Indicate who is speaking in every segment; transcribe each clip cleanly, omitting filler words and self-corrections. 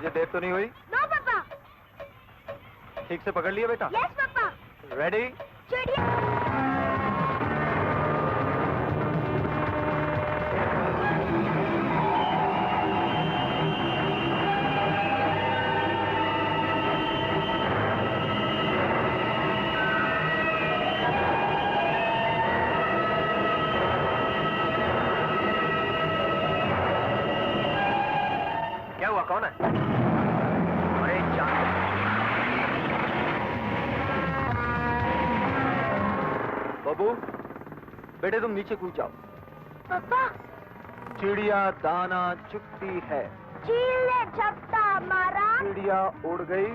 Speaker 1: मुझे देर तो नहीं हुई?
Speaker 2: नो पापा।
Speaker 1: ठीक से पकड़ लिया बेटा?
Speaker 2: Yes papa.
Speaker 1: रेडी?
Speaker 2: चिड़िया।
Speaker 1: क्या हुआ, कौन है? अरे जान। बाबू, बेटे तुम नीचे कूद जाओ।
Speaker 2: पापा।
Speaker 1: चिड़िया दाना चुगती है।
Speaker 2: चील ने झपटा मारा।
Speaker 1: चिड़िया उड़ गई।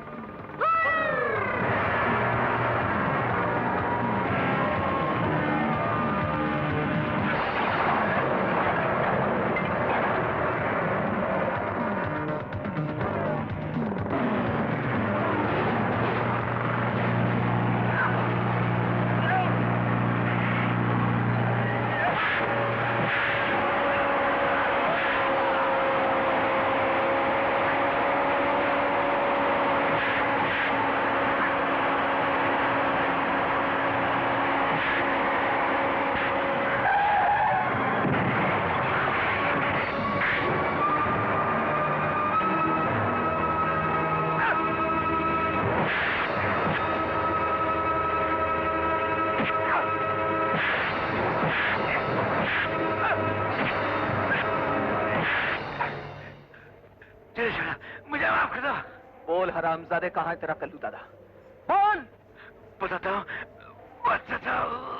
Speaker 3: मुझे माफ कर दो।
Speaker 1: बोल हरामजादे, कहाँ है तेरा कल्लू दादा? बोल।
Speaker 3: बताता हूँ, बताता हूँ।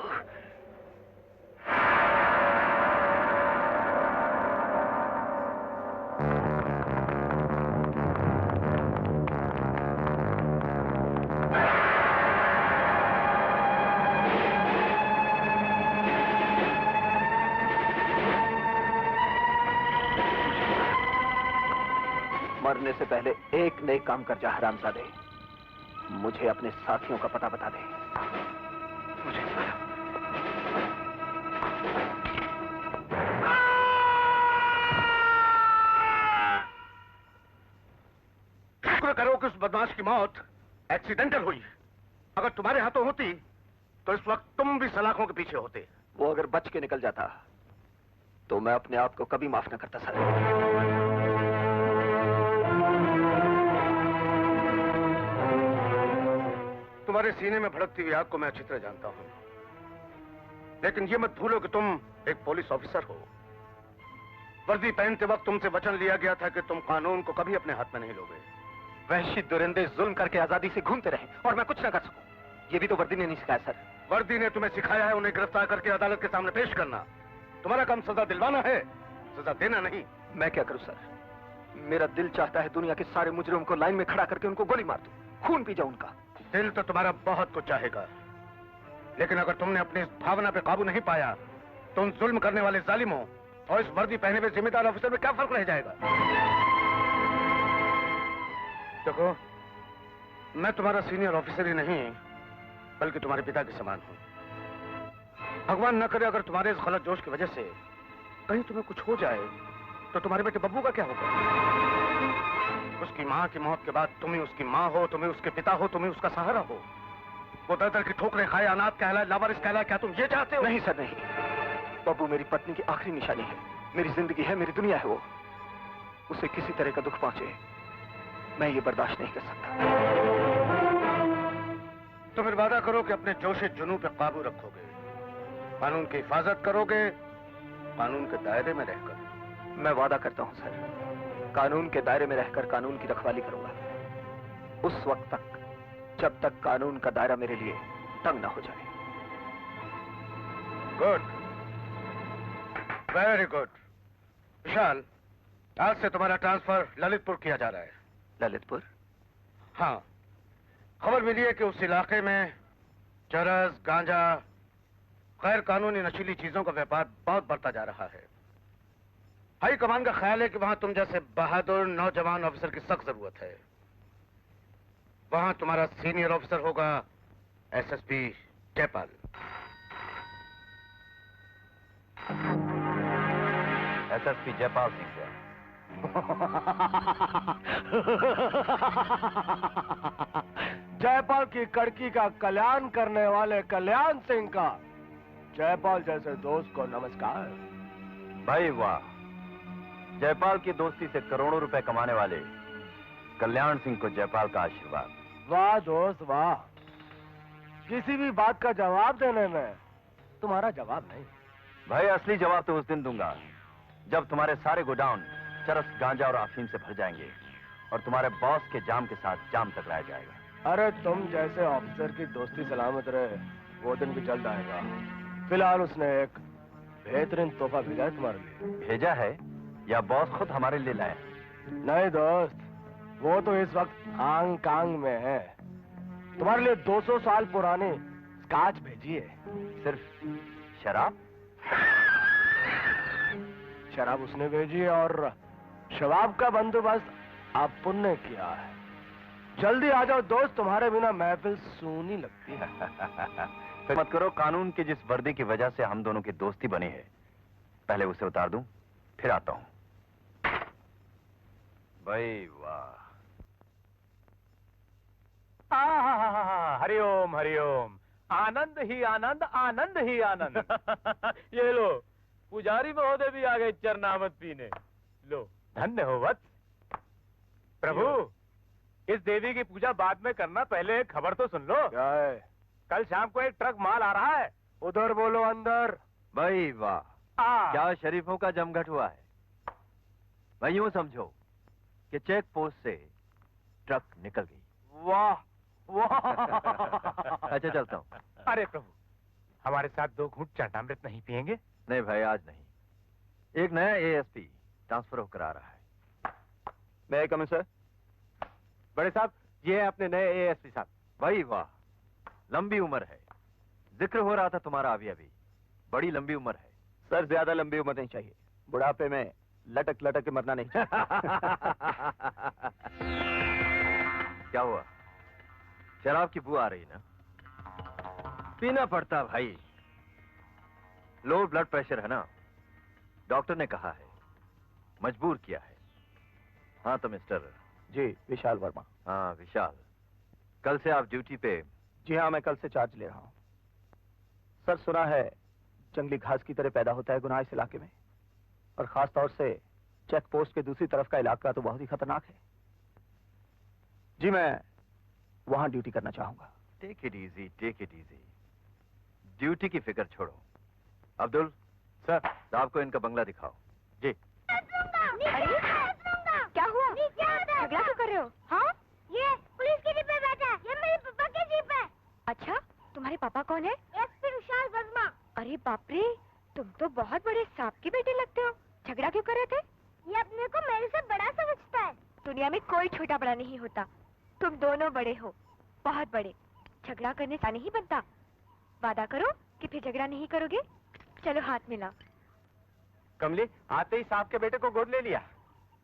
Speaker 1: मरने से पहले एक नए काम कर जा हरामजादे। मुझे अपने साथियों का पता बता दे।
Speaker 3: मुझे नहीं मालूम। शुक्र करो कि उस बदमाश की मौत एक्सीडेंटल हुई। अगर तुम्हारे हाथों होती तो इस वक्त तुम भी सलाखों के पीछे होते।
Speaker 1: वो अगर बच के निकल जाता तो मैं अपने आप को कभी माफ न करता सर।
Speaker 3: तुम्हारे सीने में भड़कती हुई आग को मैं अच्छी तरह जानता हूं, लेकिन ये मत भूलो कि तुम एक पुलिस ऑफिसर हो। वर्दी पहनते वक्त तुमसे वचन लिया गया था कि तुम कानून को कभी अपने हाथ में नहीं लोगे।
Speaker 1: वहशी दुरिंदे जुल्म करके आजादी से घूमते रहे और मैं कुछ ना कर सकूं, ये भी तो वर्दी ने नहीं सिखाया सर।
Speaker 3: वर्दी ने तुम्हें सिखाया है उन्हें गिरफ्तार करके अदालत के सामने पेश करना। तुम्हारा काम सजा दिलवाना है, सजा देना नहीं।
Speaker 1: मैं क्या करूं सर? मेरा दिल चाहता है दुनिया के सारे मुजरिमों को लाइन में खड़ा करके उनको गोली मार दूं, खून पी जाऊं उनका।
Speaker 3: दिल तो तुम्हारा बहुत कुछ चाहेगा, लेकिन अगर तुमने अपनी इस भावना पे काबू नहीं पाया तो उन जुल्म करने वाले जालिमों और इस वर्दी पहने हुए जिम्मेदार ऑफिसर में क्या फर्क रह जाएगा? देखो, मैं तुम्हारा सीनियर ऑफिसर ही नहीं बल्कि तुम्हारे पिता के समान हूं। भगवान न करे अगर तुम्हारे इस गलत जोश की वजह से कहीं तुम्हें कुछ हो जाए तो तुम्हारे बेटे बब्बू का क्या होगा? उसकी मां की मौत के बाद तुम ही उसकी मां हो, तुम ही उसके पिता हो, तुम ही उसका सहारा हो। वो दर दर की ठोकरें खाए, अनाथ कहलाए, लावारिस कहलाए, क्या तुम ये चाहते हो?
Speaker 1: नहीं सर, नहीं। बब्बू मेरी पत्नी की आखिरी निशानी है, मेरी जिंदगी है, मेरी दुनिया है। वो उसे किसी तरह का दुख पहुंचे मैं ये बर्दाश्त नहीं कर सकता।
Speaker 3: तो फिर वादा करो कि अपने जोशे जुनून पे काबू रखोगे, कानून की हिफाजत करोगे, कानून के दायरे में रहकर।
Speaker 1: मैं वादा करता हूं सर, कानून के दायरे में रहकर कानून की रखवाली करूंगा, उस वक्त तक जब तक कानून का दायरा मेरे लिए तंग ना हो जाए।
Speaker 3: Good, very good. विशाल, आज से तुम्हारा ट्रांसफर ललितपुर किया जा रहा है।
Speaker 1: ललितपुर?
Speaker 3: हाँ, खबर मिली है कि उस इलाके में चरस, गांजा, गैर कानूनी नशीली चीजों का व्यापार बहुत बढ़ता जा रहा है। हाई कमान का ख्याल है कि वहां तुम जैसे बहादुर नौजवान ऑफिसर की सख्त जरूरत है। वहां तुम्हारा सीनियर ऑफिसर होगा एसएसपी जयपाल।
Speaker 4: एसएसपी जयपाल सिंह। जयपाल की कड़की का कल्याण करने वाले कल्याण सिंह का जयपाल जैसे दोस्त को नमस्कार।
Speaker 5: भाई वाह, जयपाल की दोस्ती से करोड़ों रुपए कमाने वाले कल्याण सिंह को जयपाल का आशीर्वाद।
Speaker 4: वाह दोस्त वाह, किसी भी बात का जवाब देने में तुम्हारा जवाब नहीं।
Speaker 5: भाई असली जवाब तो उस दिन दूंगा जब तुम्हारे सारे गोडाउन चरस, गांजा और अफीम से भर जाएंगे और तुम्हारे बॉस के जाम के साथ जाम टकराया जाएगा।
Speaker 4: अरे तुम जैसे ऑफिसर की दोस्ती सलामत रहे, वो दिन भी जल्द आएगा। फिलहाल उसने एक बेहतरीन तोहफा भेजा है तुम्हारे लिए।
Speaker 5: भेजा है या बॉस खुद हमारे लिए लाया?
Speaker 4: नहीं दोस्त, वो तो इस वक्त हांगकांग में है। तुम्हारे लिए 200 साल पुरानी स्कॉच भेजी है।
Speaker 5: सिर्फ शराब?
Speaker 4: शराब उसने भेजी है और शराब का बंदोबस्त आप ने किया है। जल्दी आ जाओ दोस्त, तुम्हारे बिना महफिल सूनी लगती है।
Speaker 5: फिर मत करो, कानून की जिस वर्दी की वजह से हम दोनों की दोस्ती बनी है, पहले उसे उतार दूं, फिर आता हूं। भाई वाह।
Speaker 6: हरिओम हरिओम, आनंद ही आनंद, आनंद ही आनंद। ये लो, पुजारी महोदय भी आ गए चरनामत पीने। लो, धन्य हो वत्स। प्रभु, इस देवी की पूजा बाद में करना, पहले एक खबर तो सुन लो।
Speaker 4: क्या है?
Speaker 6: कल शाम को एक ट्रक माल आ रहा है।
Speaker 4: उधर बोलो अंदर।
Speaker 5: भाई वाह, क्या शरीफों का जमघट हुआ है। भाई यूं समझो कि चेक पोस्ट से ट्रक निकल गई।
Speaker 6: वाह वाह।
Speaker 5: अच्छा चलता हूँ।
Speaker 6: अरे प्रभु, हमारे साथ 2 घूंट चाटामृत नहीं पिएंगे?
Speaker 5: नहीं भाई, आज नहीं। एक नया एएसपी ट्रांसफर होकर आ रहा है।
Speaker 1: मैं कम सर।
Speaker 6: बड़े साहब, ये है अपने नए एएसपी साहब।
Speaker 5: भाई वाह, लंबी उम्र है। जिक्र हो रहा था तुम्हारा अभी अभी, बड़ी लंबी उम्र है।
Speaker 1: सर ज्यादा लंबी उम्र नहीं चाहिए, बुढ़ापे में लटक लटक के मरना नहीं चाहिए।
Speaker 5: क्या हुआ, शराब की बू आ रही ना? पीना पड़ता भाई, लो ब्लड प्रेशर है ना, डॉक्टर ने कहा है, मजबूर किया है। हाँ तो मिस्टर।
Speaker 1: जी, विशाल वर्मा।
Speaker 5: हाँ विशाल, कल से आप ड्यूटी पे?
Speaker 1: जी हाँ, मैं कल से चार्ज ले रहा हूँ। सर सुना है जंगली घास की तरह पैदा होता है गुनाह इस इलाके में, और खास तौर से चेक पोस्ट के दूसरी तरफ का इलाका तो बहुत ही खतरनाक है। जी मैं वहां ड्यूटी करना चाहूंगा।
Speaker 5: Take it easy, take it easy. Duty की फिक्र छोड़ो। अब्दुल
Speaker 6: सर,
Speaker 5: साहब को इनका बंगला दिखाओ। जी।
Speaker 2: अरे क्या हुआ? झगड़ा क्यों कर रहे हो? हाँ, ये पुलिस की जीप पे बैठा है। ये मेरे पापा की जीप है। अच्छा, तुम्हारे पापा कौन है? एसपी विशाल वर्मा। अरे बाप रे, तुम तो बहुत बड़े सांप के बेटे लगते हो। झगड़ा क्यों कर रहे थे? ये अपने को मेरे से बड़ा समझता है। दुनिया में कोई छोटा बड़ा नहीं होता, तुम दोनों बड़े हो, बहुत बड़े। झगड़ा करने से नहीं बनता। वादा करो कि फिर झगड़ा नहीं करोगे। चलो हाथ मिलाओ।
Speaker 6: कमली आते ही सांप के बेटे को गोद ले लिया।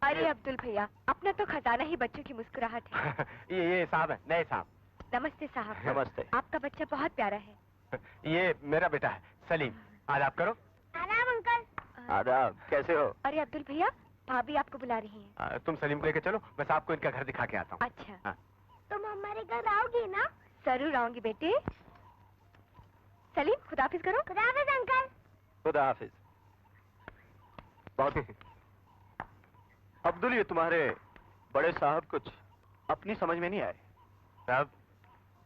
Speaker 2: अरे अब्दुल भैया, अपना तो खजाना ही बच्चों की मुस्कुराहट है।
Speaker 6: ये साहब है, नए साहब।
Speaker 2: नमस्ते साहब।
Speaker 1: नमस्ते।
Speaker 2: आपका बच्चा बहुत प्यारा है।
Speaker 6: ये मेरा बेटा है सलीम। आदाब करो।
Speaker 2: आराम अंकल।
Speaker 1: आदाब, कैसे हो?
Speaker 2: अरे अब्दुल भैया, भाभी आपको बुला रही हैं।
Speaker 6: तुम सलीम को लेकर चलो, मैं साहब को इनका घर दिखा के आता हूँ।
Speaker 2: अच्छा।
Speaker 6: हाँ।
Speaker 2: तुम हमारे घर आओगी ना? जरूर आऊंगी बेटे। सलीम, खुदाफिज करो। खुदाफिज अंकल।
Speaker 1: खुदा हाफिज। अब्दुल, ये तुम्हारे बड़े साहब कुछ अपनी समझ में नहीं आए।
Speaker 6: साहब,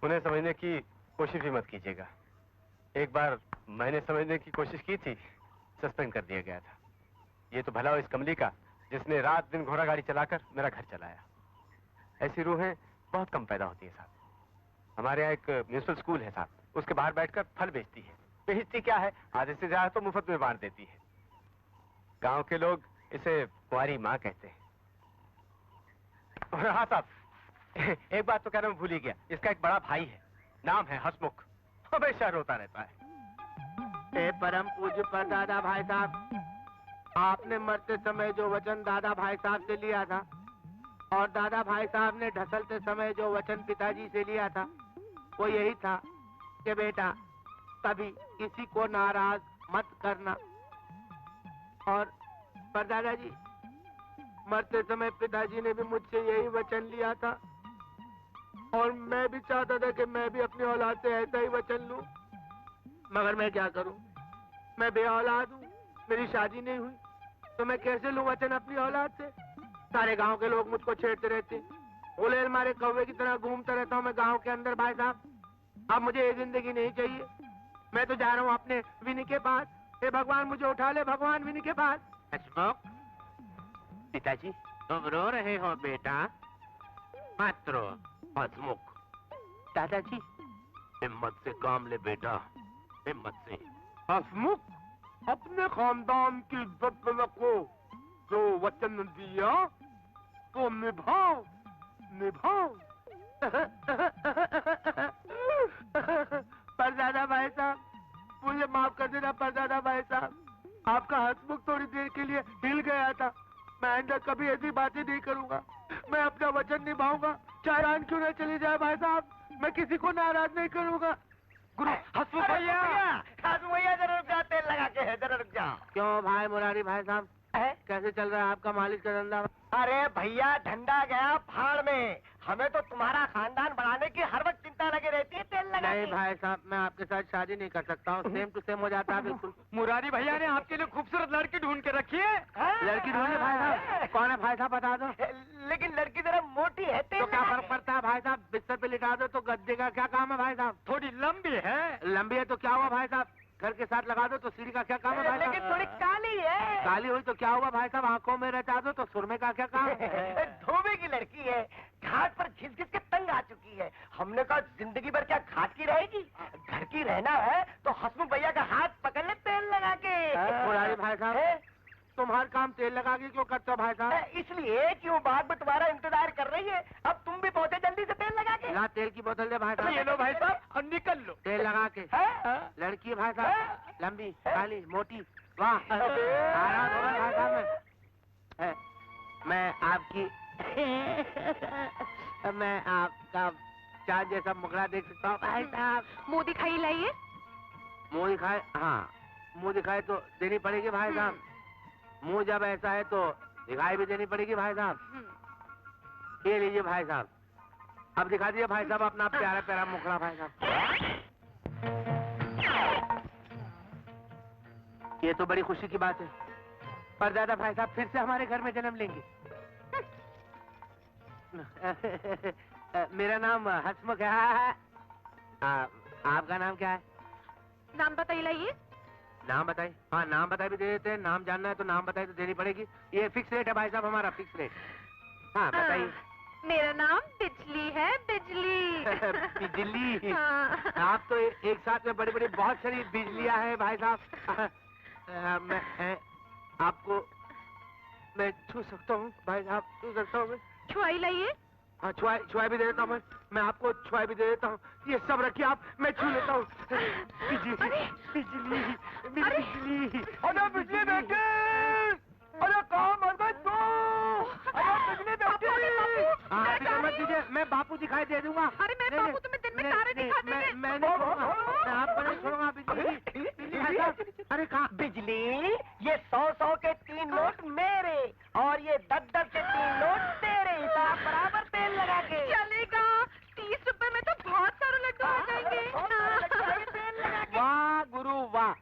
Speaker 6: उन्हें समझने की कोशिश भी मत कीजिएगा। एक बार मैंने समझने की कोशिश की थी, सस्पेंड कर दिया गया था। ये तो भला हो इस कमली का, जिसने रात दिन घोड़ा गाड़ी चलाकर मेरा घर चलाया। ऐसी रूहें बहुत कम पैदा होती है साहब। हमारे यहाँ एक म्यूनिसिपल स्कूल है साहब, उसके बाहर बैठकर फल बेचती है। बेचती क्या है, आधे से ज्यादा तो मुफ्त में बांट देती है। गांव के लोग इसे कुंवारी माँ कहते हैं। और हाँ साहब, एक बात तो कहना मैं भूल ही गया, इसका एक बड़ा भाई है, नाम है हसमुख, हमेशा रोता रहता है।
Speaker 7: परम पूज्य पर दादा भाई साहब, आपने मरते समय जो वचन दादा भाई साहब से लिया था, और दादा भाई साहब ने ढसलते समय जो वचन पिताजी से लिया था, वो यही था कि बेटा कभी किसी को नाराज मत करना। और पर दादाजी, मरते समय पिताजी ने भी मुझसे यही वचन लिया था और मैं भी चाहता था कि मैं भी अपनी औलाद से ऐसा ही वचन लूं, मगर मैं क्या करूं, मैं बे औलाद हूं, मेरी शादी नहीं हुई, तो मैं कैसे लूं वचन अपनी औलाद से। सारे गांव के लोग मुझको छेड़ते रहते, गुलेल मारे कौवे की तरह घूमता रहता हूं मैं गांव के अंदर। भाई साहब अब मुझे ये जिंदगी नहीं चाहिए, मैं तो जा रहा हूं अपने विनी के पास। हे भगवान मुझे उठा ले भगवान विनी के पास। हसमुख, पिताजी तुम रो रहे हो बेटा? मत रो हसमुख। दादाजी हिम्मत से काम ले बेटा, हिम्मत से। हसमुख अपने खानदान की इज्जत में रखो, जो वचन दिया तो निभाओ निभाओ। परदादा भाई साहब मुझे माफ कर देना परदादा भाई साहब, आपका हसमुख थोड़ी देर के लिए हिल गया था, मैं आइंदा कभी ऐसी बातें नहीं करूंगा, मैं अपना वचन निभाऊंगा, चाहे जान क्यों न चली जाए। भाई साहब मैं किसी को नाराज नहीं करूंगा। गुरु हसमुख भैया,
Speaker 8: हसमुख भैया जरा रुक जा, तेल लगा के है, जरा रुक जा।
Speaker 7: क्यों भाई मुरारी भाई साहब कैसे चल रहा है आपका मालिश का धंधा?
Speaker 8: अरे भैया धंधा गया भाड़ में, हमें तो तुम्हारा खानदान बढ़ाने की हर वक्त चिंता लगी रहती है, तेल लगा
Speaker 7: नहीं भाई साहब मैं आपके साथ शादी नहीं कर सकता हूँ, सेम टू सेम हो जाता है बिल्कुल।
Speaker 8: मुरारी भैया ने आपके लिए खूबसूरत लड़की ढूंढ के रखी है।
Speaker 7: लड़की ढूंढे भाई साहब? कौन है भाई साहब बता दो।
Speaker 8: लेकिन लड़की जरा मोटी है,
Speaker 7: तो क्या फर्क पड़ता है भाई साहब, बिस्तर पे लिटा दो तो गद्दे का क्या काम है भाई साहब?
Speaker 8: थोड़ी लंबी है।
Speaker 7: लंबी है तो क्या हुआ भाई साहब, घर के साथ लगा दो तो सीढ़ी का क्या काम है भाई साहब?
Speaker 8: लेकिन थोड़ी काली है।
Speaker 7: काली हुई तो क्या हुआ भाई साहब, आंखों में रचा दो तो सुरमे का क्या काम है?
Speaker 8: धोबे की लड़की है, घाट पर घिस घिस के तंग आ चुकी है, हमने कहा जिंदगी भर क्या घाट की रहेगी, घर की रहना है तो हसमुख भैया का हाथ पकड़ ले तेल लगा के।
Speaker 7: मुरारी भाई साहब तुम हर काम तेल लगा के क्यों करते हो भाई साहब?
Speaker 8: इसलिए कि वो बाग में तुम्हारा इंतजार कर रही है, अब तुम भी पहुंचे जल्दी से तेल लगा के।
Speaker 7: ला तेल की बोतल दे भाई साहब।
Speaker 8: ये लो भाई साहब और निकल लो
Speaker 7: तेल लगा के। लड़की भाई साहब लंबी काली मोटी, वाह आराम होगा भाई साहब। मैं आपकी मैं आपका चाँद जैसा मुखड़ा देख सकता हूँ भाई साहब।
Speaker 2: मुंह दिखाई लाइए।
Speaker 7: मुंह दिखाए? हाँ मुंह दिखाई तो देनी पड़ेगी भाई साहब, मुंह जब ऐसा है तो दिखाई भी देनी पड़ेगी भाई साहब। ये लीजिए भाई साहब, अब दिखा दीजिए भाई साहब अपना प्यारा प्यारा मुखड़ा भाई साहब। ये तो बड़ी खुशी की बात है, परदादा भाई साहब फिर से हमारे घर में जन्म लेंगे। मेरा नाम हसमुख है। आपका नाम क्या है?
Speaker 2: नाम बताइए।
Speaker 7: नाम बताइए। हाँ नाम बताए भी दे देते हैं, नाम जानना है तो नाम बताए तो देनी पड़ेगी। ये फिक्स रेट है भाई साहब हमारा, फिक्स रेट। हाँ बताइए।
Speaker 2: मेरा नाम बिजली है, बिजली।
Speaker 7: बिजली?
Speaker 2: हाँ।
Speaker 7: आप तो एक साथ में बड़ी बड़ी बहुत सारी बिजलियां हैं भाई साहब। मैं आपको मैं छू सकता हूँ भाई साहब, छू सकता हूँ मैं?
Speaker 2: छुआई लाइए।
Speaker 7: हाँ छुआई भी दे देता हूँ मैं आपको छुआई भी दे देता हूँ, ये सब रखिए आप, मैं छू लेता हूँ। बिजली बिजली बिजली।
Speaker 8: अरे बिजली बेटे, अरे कहाँ मर गए तू? अरे बिजली बेटे।
Speaker 7: हाँ फिक्र मत कीजिए, मैं बापू दिखाई दे दूंगा।
Speaker 2: अरे मेरे बापू तुम्हें दिन में तारे दिखा देंगे।
Speaker 7: मैं नहीं छोड़ूंगा, मैं आपको नहीं छोड़ूंगा। बिजली भाई साहब। अरे कहाँ?
Speaker 8: बिजली ये 100-100 के 3 नोट मेरे और ये 10-10 के 3 नोट तेरे, हिसाब बराबर तेल लगा के।
Speaker 2: चलेगा, 30 रुपए में तो बहुत सारे लड्डू हो जाएंगे।
Speaker 8: वाह गुरु वाह,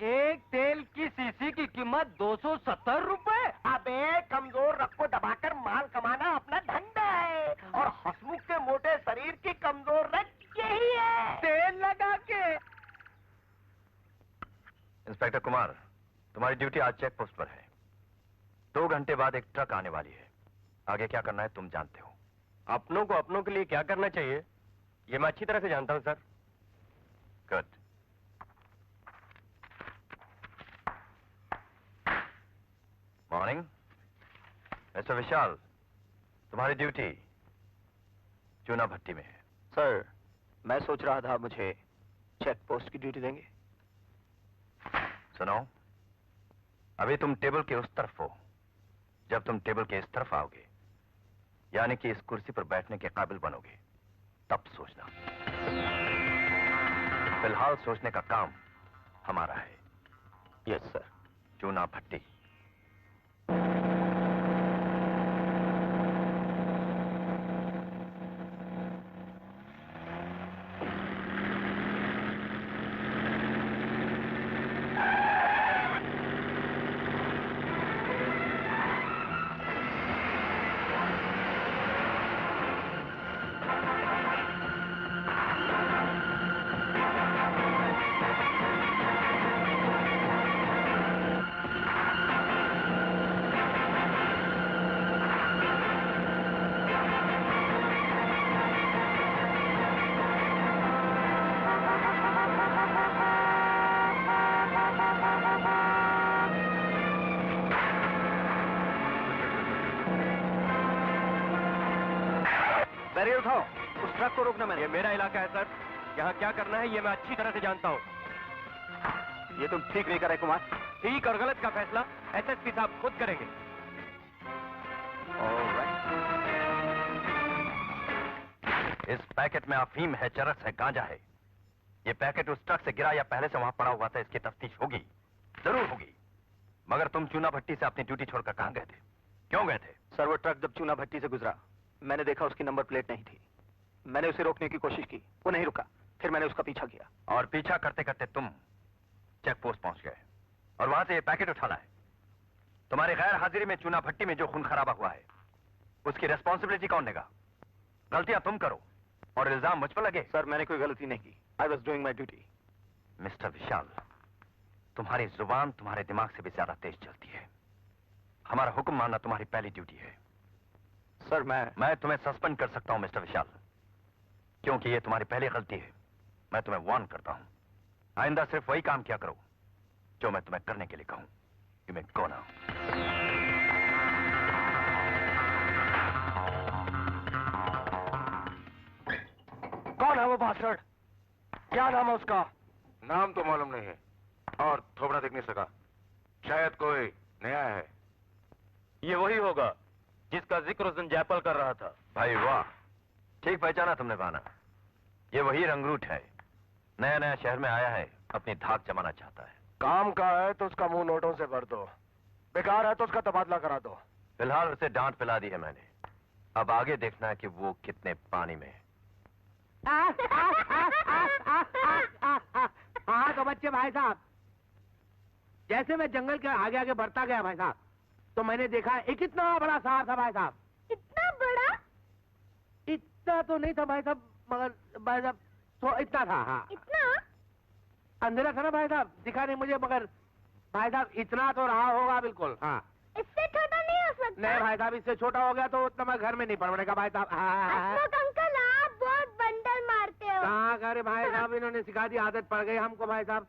Speaker 8: एक तेल की शीशी की कीमत 270 रुपए। अबे कमजोर रख को दबाकर माल कमाना अपना धंधा है, और हसमुख के मोटे शरीर की कमजोर रख यही है, तेल लगा के।
Speaker 5: इंस्पेक्टर कुमार, तुम्हारी ड्यूटी आज चेक पोस्ट पर है। 2 घंटे बाद एक ट्रक आने वाली है, आगे क्या करना है तुम जानते हो।
Speaker 6: अपनों को अपनों के लिए क्या करना चाहिए ये मैं अच्छी तरह से जानता हूं sir.
Speaker 5: Good. Morning mister Vishal, तुम्हारी ड्यूटी चूना भट्टी में है।
Speaker 1: सर मैं सोच रहा था मुझे चेक पोस्ट की ड्यूटी देंगे।
Speaker 5: सुनो, अभी तुम टेबल के उस तरफ हो, जब तुम टेबल के इस तरफ आओगे यानी कि इस कुर्सी पर बैठने के काबिल बनोगे, तब सोचना। फिलहाल सोचने का काम हमारा है।
Speaker 1: Yes sir.
Speaker 5: चूना भट्टी। बैरियर उठाओ, उस ट्रक को रोकना। मैंने
Speaker 6: ये मेरा इलाका है सर, यहाँ क्या करना है ये मैं अच्छी तरह से जानता हूँ।
Speaker 1: ये तुम ठीक नहीं कर रहे कुमार।
Speaker 6: ठीक और गलत का फैसला एसएसपी साहब खुद करेंगे।
Speaker 5: इस पैकेट में अफीम है, चरस है, गांजा है। ये पैकेट उस ट्रक से गिरा या पहले से वहां पड़ा हुआ था, इसकी तफ्तीश होगी, जरूर होगी। मगर तुम चूना भट्टी से अपनी ड्यूटी छोड़कर कहां गए थे, क्यों गए थे?
Speaker 1: सर, वो ट्रक जब चूना भट्टी से गुजरा, मैंने देखा उसकी नंबर प्लेट नहीं थी। मैंने उसे रोकने की कोशिश की, वो नहीं रुका। फिर मैंने उसका पीछा किया।
Speaker 5: और पीछा करते करते तुम चेक पोस्ट पहुंच गए और वहां से ये पैकेट उठा लाए। तुम्हारी गैर हाजिरी में चूना भट्टी में जो खून खराबा हुआ है, उसकी रेस्पॉन्सिबिलिटी कौन लेगा? गलतियां तुम करो और इल्जाम मुझ पर लगे।
Speaker 1: सर, मैंने कोई गलती नहीं की। I was doing my duty.
Speaker 5: Mister Vishal, तुम्हारी जुबान तुम्हारे दिमाग से भी ज्यादा तेज चलती है। हमारा हुक्म मानना तुम्हारी पहली ड्यूटी है।
Speaker 1: सर,
Speaker 5: मैं तुम्हें सस्पेंड कर सकता हूं मिस्टर विशाल, क्योंकि ये तुम्हारी पहली गलती है। मैं तुम्हें वार्न करता हूं, आइंदा सिर्फ वही काम किया करो जो मैं तुम्हें करने के लिए कहूं। You may go now.
Speaker 4: कौन है वो बास्टर्ड? क्या नाम है उसका?
Speaker 3: नाम तो मालूम नहीं है और थोबड़ा देख नहीं सका। शायद कोई नया है।
Speaker 6: ये वही होगा जिसका जिक्र उस दिन जयपाल कर रहा था।
Speaker 5: भाई वाह, ठीक पहचाना तुमने बाना। ये वही रंगरूट है, नया नया शहर में आया है, अपनी धाक जमाना चाहता है।
Speaker 4: काम का है तो उसका मुंह नोटों से भर दो, बेकार है तो उसका तबादला करा दो।
Speaker 5: फिलहाल उसे डांट पिला दी है मैंने, अब आगे देखना है कि वो कितने पानी में है।
Speaker 7: हाँ तो बच्चे भाई साहब, जैसे मैं जंगल के आगे आगे बढ़ता गया भाई साहब, तो मैंने देखा एक इतना बड़ा सांप था भाई साहब।
Speaker 2: इतना बड़ा?
Speaker 7: इतना तो नहीं था भाई साहब, मगर भाई साहब तो इतना था। हाँ,
Speaker 2: इतना
Speaker 7: अंधेरा था ना भाई साहब, दिखा नहीं मुझे, मगर भाई साहब इतना तो रहा होगा बिल्कुल। हाँ,
Speaker 2: इससे छोटा नहीं हो सकता?
Speaker 7: नहीं भाई साहब, इससे छोटा हो गया तो उतना मैं घर में नहीं पड़ेगा भाई साहब।
Speaker 2: हसमुख अंकल, आप बहुत बंडल मारते हो।
Speaker 7: कहाँ करे भाई साहब, इन्होंने सिखा दी, आदत पड़ गई हमको भाई साहब।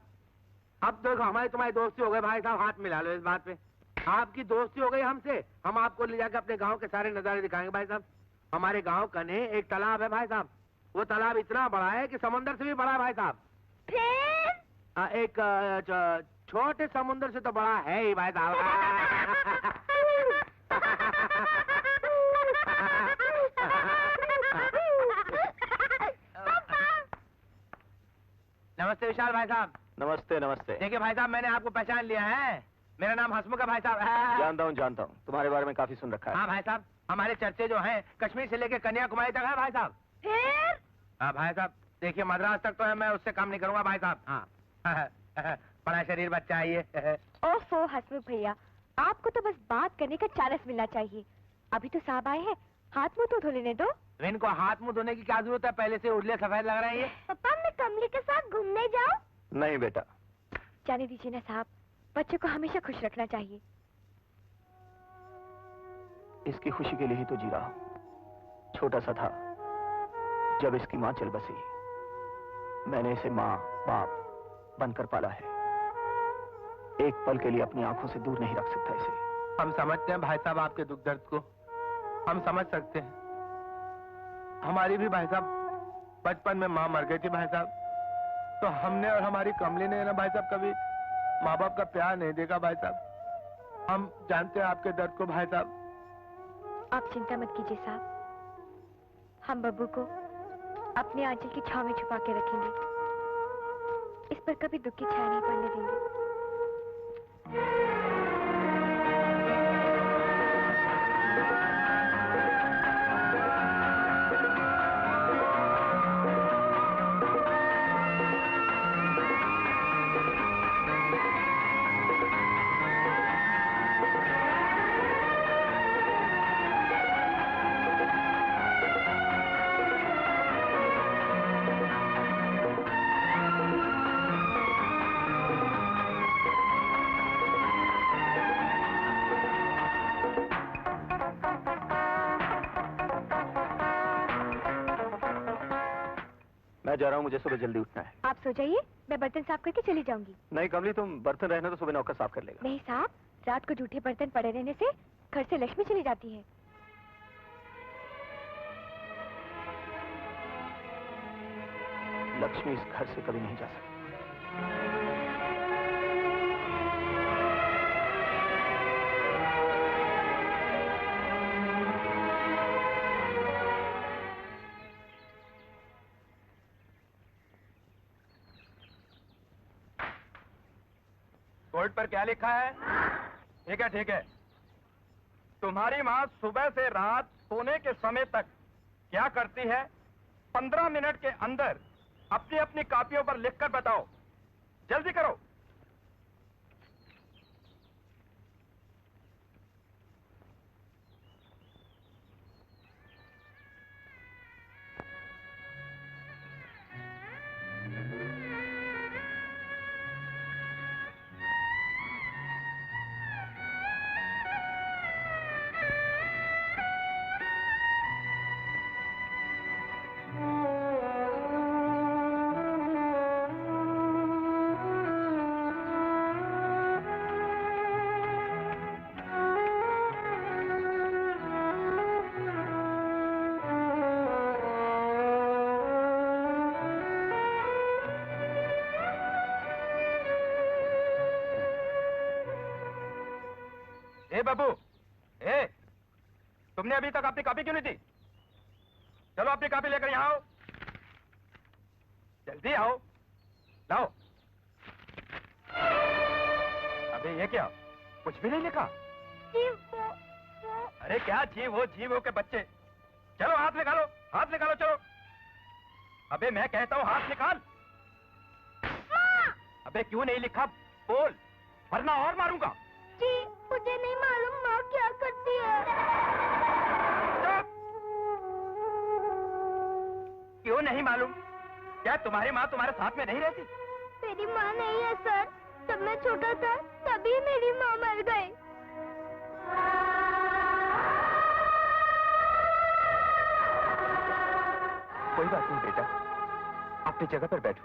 Speaker 7: अब देखो हमारी तुम्हारी दोस्ती हो गई भाई साहब, हाथ मिला लो इस बात पे। आपकी दोस्ती हो गई हमसे, हम आपको ले जाकर अपने गांव के सारे नजारे दिखाएंगे भाई साहब। हमारे गांव कने एक तालाब है भाई साहब, वो तालाब इतना बड़ा है कि समुद्र से भी बड़ा है भाई साहब।
Speaker 2: फिर
Speaker 7: एक छोटे समुद्र से तो बड़ा है ही भाई साहब। नमस्ते विशाल भाई साहब।
Speaker 1: नमस्ते नमस्ते।
Speaker 7: देखिए भाई साहब, मैंने आपको पहचान लिया है, मेरा नाम हसमुख है भाई साहब।
Speaker 1: जानता हूँ, तुम्हारे बारे में काफी सुन रखा है।
Speaker 7: हाँ भाई साहब, हमारे चर्चे जो हैं कश्मीर से लेकर कन्याकुमारी तक है भाई साहब।
Speaker 2: फिर
Speaker 7: हाँ भाई साहब, देखिए मद्रास तक तो है, मैं उससे काम नहीं करूंगा भाई साहब। हाँ बड़ा शरीर बच्चा है ये।
Speaker 2: ओफो हसमुख भैया, आपको तो बस बात करने का चांस मिलना चाहिए। अभी तो साहब आए हैं, हाथ मुंह तो धो लेने दो।
Speaker 7: इनको हाथ मुंह धोने की क्या जरूरत है, पहले से उड़ले सफेद लग रहे हैं ये।
Speaker 2: पापा, मैं कमली के साथ घूमने जाऊं?
Speaker 1: नहीं बेटा।
Speaker 2: जाने दीजिए ना साहब, बच्चों को हमेशा खुश रखना चाहिए।
Speaker 1: इसकी खुशी के लिए ही तो जी रहा हूं। छोटा सा था जब इसकी माँ चल बसी, मैंने इसे माँ बाप बनकर पाला है। एक पल के लिए अपनी आंखों से दूर नहीं रख सकता इसे।
Speaker 7: हम समझते हैं भाई साहब आपके दुख दर्द को, हम समझ सकते हैं। हमारी भी भाई साहब बचपन में माँ मर गई थी भाई साहब, तो हमने और हमारी कमली ने ना भाई साहब कभी माँ बाप का प्यार नहीं देखा भाई साहब। हम जानते हैं आपके दर्द को भाई साहब।
Speaker 2: आप चिंता मत कीजिए साहब, हम बब्बू को अपने आंचल की छांव में छुपा के रखेंगे। इस पर कभी दुख की छाया नहीं पड़ने देंगे।
Speaker 1: मैं जा रहा हूँ, मुझे सुबह जल्दी उठना है।
Speaker 2: आप सो जाइए, मैं बर्तन साफ करके चली जाऊंगी।
Speaker 1: नहीं कमली, तुम बर्तन रहना तो सुबह नौकर साफ कर लेगा।
Speaker 2: नहीं साहब, रात को जूठे बर्तन पड़े रहने से घर से लक्ष्मी चली जाती है।
Speaker 1: लक्ष्मी इस घर से कभी नहीं जा सकती।
Speaker 8: बोर्ड पर क्या लिखा है? ठीक है ठीक है। तुम्हारी माँ सुबह से रात सोने के समय तक क्या करती है? 15 मिनट के अंदर अपनी अपनी कॉपियों पर लिखकर बताओ। जल्दी करो। ए बाबू, ए, तुमने अभी तक अपनी कॉपी क्यों नहीं दी? चलो अपनी कॉपी लेकर यहाँ आओ। जल्दी आओ, लाओ। अबे ये क्या? कुछ भी नहीं लिखा? अरे क्या जीव हो के बच्चे। चलो हाथ निकालो, हाथ निकालो, चलो। अबे मैं कहता हूँ हाथ निकाल। अबे क्यों नहीं लिखा? बोल, वरना और मारूंगा।
Speaker 2: जी, मुझे नहीं मालूम माँ क्या करती है।
Speaker 8: क्यों नहीं मालूम? क्या तुम्हारी माँ तुम्हारे साथ में नहीं रहती?
Speaker 2: मेरी माँ नहीं है सर। जब मैं छोटा था तभी मेरी माँ मर गई।
Speaker 8: कोई बात नहीं बेटा, अपनी जगह पर बैठो।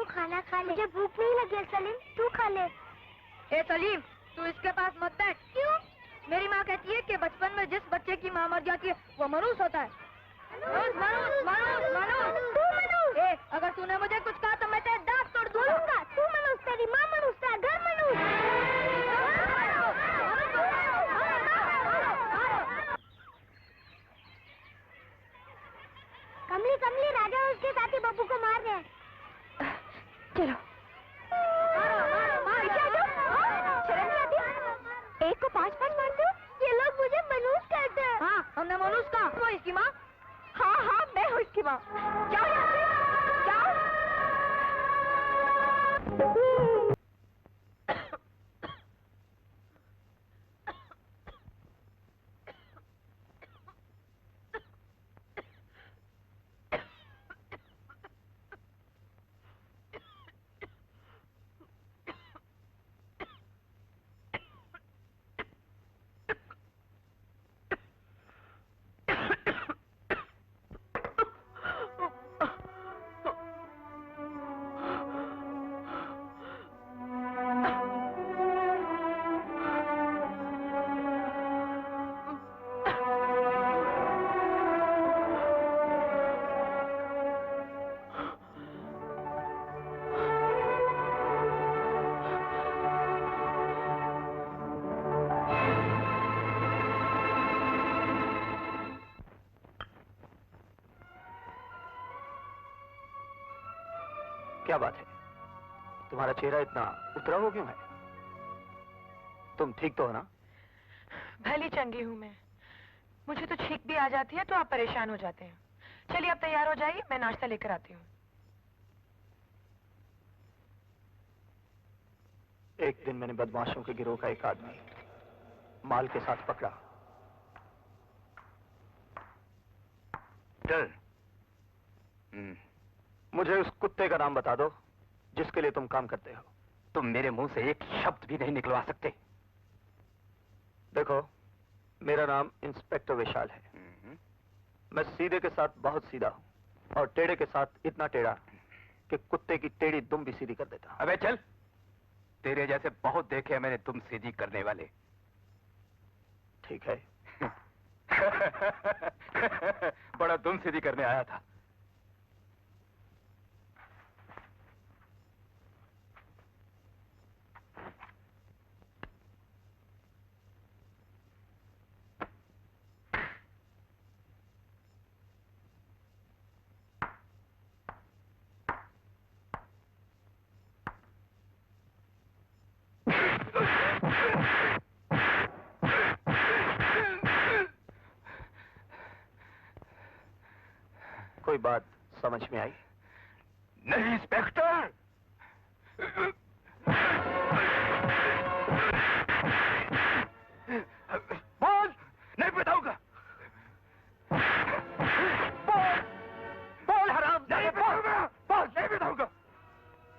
Speaker 2: खाना खा ले। मुझे भूख नहीं लगी है सलीम, तू खा ले।
Speaker 9: ए सलीम, तू इसके पास मत बैठ।
Speaker 2: क्यों?
Speaker 9: मेरी माँ कहती है कि बचपन में जिस बच्चे की माँ मर जाती है वो मनुष्य होता है। मनुष्य। ए, अगर तूने मुझे कुछ कहा तो मैं तेरे दांत तोड़ दूंगा।
Speaker 2: तू मनुष्य, तेरी माँ मनुष्य, घर मनुष्य। कमली कमली, राजा और उसके साथी बब्बू को मार रहे हैं।
Speaker 9: चलो
Speaker 2: शर्म नहीं आती? एक को 5-5 मारते हो? ये लोग मुझे मनुष्य कहते हैं।
Speaker 9: हाँ, हमने मनुष्य कहा। वो इसकी माँ?
Speaker 2: हाँ, मैं हूँ इसकी माँ। जाओ यहाँ से, जाओ।
Speaker 1: क्या बात है, तुम्हारा चेहरा इतना उतरा हो क्यों है? तुम ठीक तो हो ना?
Speaker 9: भली चंगी हूँ मैं। मुझे तो छींक भी आ जाती है तो आप परेशान हो जाते हैं। चलिए अब तैयार हो जाइए, मैं नाश्ता लेकर आती हूँ।
Speaker 1: एक दिन मैंने बदमाशों के गिरोह का एक आदमी माल के साथ पकड़ा।
Speaker 3: चल।
Speaker 1: मुझे उस कुत्ते का नाम बता दो जिसके लिए तुम काम करते हो।
Speaker 8: तुम मेरे मुंह से एक शब्द भी नहीं निकलवा सकते।
Speaker 1: देखो, मेरा नाम इंस्पेक्टर विशाल है। मैं सीधे के साथ बहुत सीधा हूं और टेढ़े के साथ इतना टेढ़ा कि कुत्ते की टेढ़ी दुम भी सीधी कर देता।
Speaker 8: अबे चल, तेरे जैसे बहुत देखे हैं मैंने दुम सीधी करने वाले।
Speaker 1: ठीक है।
Speaker 8: बड़ा दुम सीधी करने आया था।
Speaker 1: कोई बात समझ में आई?
Speaker 8: नहीं इंस्पेक्टर। बोल, नहीं बताऊंगा। बोल, बोल हराम। नहीं बताऊंगा। बोल, नहीं बताऊंगा।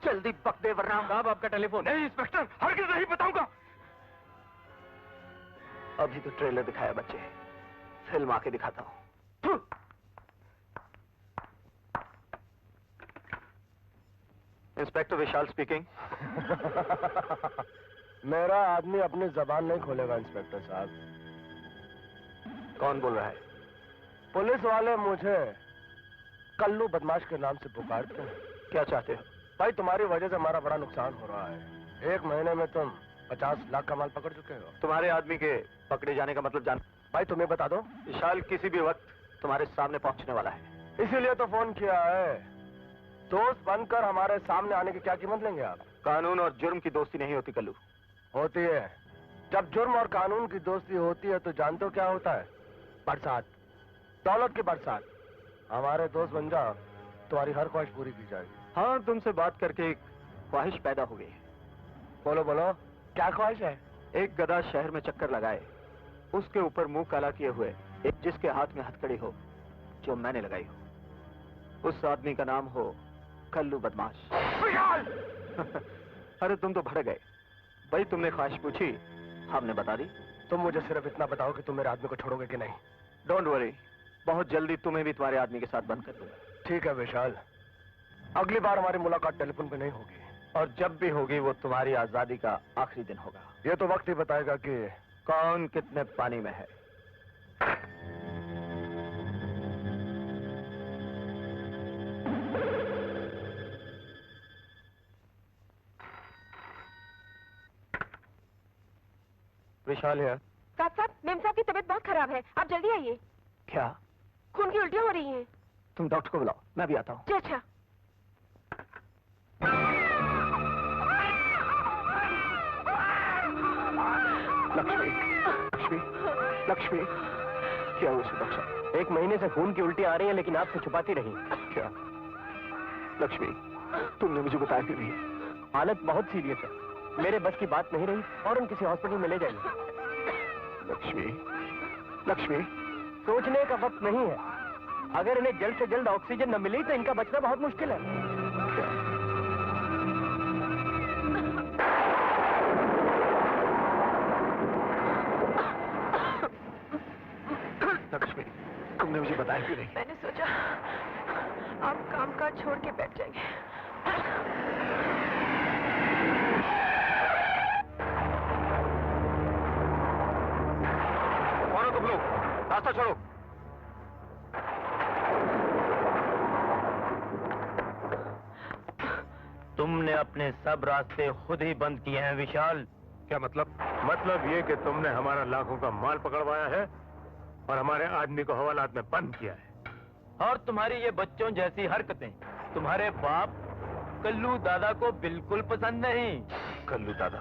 Speaker 1: जल्दी बक दे वरना।
Speaker 6: साहब आपका टेलीफोन।
Speaker 8: नहीं इंस्पेक्टर, हरगिज़ नहीं बताऊंगा।
Speaker 1: अभी तो ट्रेलर दिखाया बच्चे, फिल्म आके दिखाता हूं। इंस्पेक्टर विशाल स्पीकिंग।
Speaker 4: मेरा आदमी अपनी जबान नहीं खोलेगा इंस्पेक्टर साहब।
Speaker 1: कौन बोल रहा है?
Speaker 4: पुलिस वाले मुझे कल्लू बदमाश के नाम से पुकारते हैं।
Speaker 1: क्या चाहते हो?
Speaker 4: भाई तुम्हारी वजह से हमारा बड़ा नुकसान हो रहा है। 1 महीने में तुम 50 लाख का माल पकड़ चुके हो।
Speaker 1: तुम्हारे आदमी के पकड़े जाने का मतलब जान?
Speaker 4: भाई तुम्हें बता दो,
Speaker 1: विशाल किसी भी वक्त तुम्हारे सामने पहुंचने वाला है।
Speaker 4: इसीलिए तो फोन किया है। दोस्त बनकर हमारे सामने आने की क्या कीमत लेंगे आप?
Speaker 1: कानून और जुर्म की दोस्ती नहीं होती कल्लू।
Speaker 4: होती है। जब जुर्म और कानून की दोस्ती होती है तो जानते हो क्या होता है? बरसात, दौलत की बरसात। हमारे दोस्त बन जाओ, तुम्हारी हर ख्वाहिश पूरी की जाएगी।
Speaker 1: हाँ, तुमसे बात करके एक ख्वाहिश पैदा हो गई है।
Speaker 4: बोलो बोलो, क्या ख्वाहिश है?
Speaker 1: एक गधा शहर में चक्कर लगाए, उसके ऊपर मुंह काला किए हुए एक जिसके हाथ में हथकड़ी हो, जो मैंने लगाई हो। उस आदमी का नाम हो कल्लू बदमाश। अरे तुम तो भड़क गए। भाई तुमने ख्वाहिश पूछी, हमने बता दी।
Speaker 4: तुम मुझे सिर्फ इतना बताओ कि तुम मेरे आदमी को छोड़ोगे कि नहीं।
Speaker 1: डोंट वरी, बहुत जल्दी तुम्हें भी तुम्हारे आदमी के साथ बंद कर दूंगा।
Speaker 4: ठीक है विशाल, अगली बार हमारी मुलाकात टेलीफोन पे नहीं होगी।
Speaker 1: और जब भी होगी वो तुम्हारी आजादी का आखिरी दिन होगा।
Speaker 4: ये तो वक्त ही बताएगा कि
Speaker 1: कौन कितने पानी में है। विशाल है।
Speaker 2: साहब, मेम साहब की तबीयत बहुत खराब है, आप जल्दी आइए।
Speaker 1: क्या?
Speaker 2: खून की उल्टियां हो रही हैं।
Speaker 1: तुम डॉक्टर को बुलाओ, मैं भी आता हूँ।
Speaker 2: जी अच्छा।
Speaker 1: लक्ष्मी, लक्ष्मी, लक्ष्मी, क्या हुआ डॉक्टर साहब?
Speaker 6: 1 महीने से खून की उल्टी आ रही है लेकिन आपसे छुपाती रही।
Speaker 1: क्या? लक्ष्मी, तुमने मुझे बताया क्यों नहीं?
Speaker 6: हालत बहुत सीरियस है, मेरे बस की बात नहीं रही। फौरन किसी हॉस्पिटल में ले जाइए।
Speaker 1: लक्ष्मी, लक्ष्मी,
Speaker 6: सोचने का वक्त नहीं है। अगर इन्हें जल्द से जल्द ऑक्सीजन न मिली तो इनका बचना बहुत मुश्किल है।
Speaker 1: लक्ष्मी, तुमने मुझे बताया क्यों नहीं?
Speaker 9: मैंने सोचा आप काम काज छोड़ के बैठ जाएंगे।
Speaker 1: कौन हो तुम लोग? रास्ता छोड़ो।
Speaker 5: तुमने अपने सब रास्ते खुद ही बंद किए हैं विशाल।
Speaker 3: क्या मतलब? मतलब ये कि तुमने हमारा लाखों का माल पकड़वाया है और हमारे आदमी को हवालात में बंद किया है।
Speaker 5: और तुम्हारी ये बच्चों जैसी हरकतें तुम्हारे बाप कल्लू दादा को बिल्कुल पसंद नहीं।
Speaker 3: कल्लू दादा?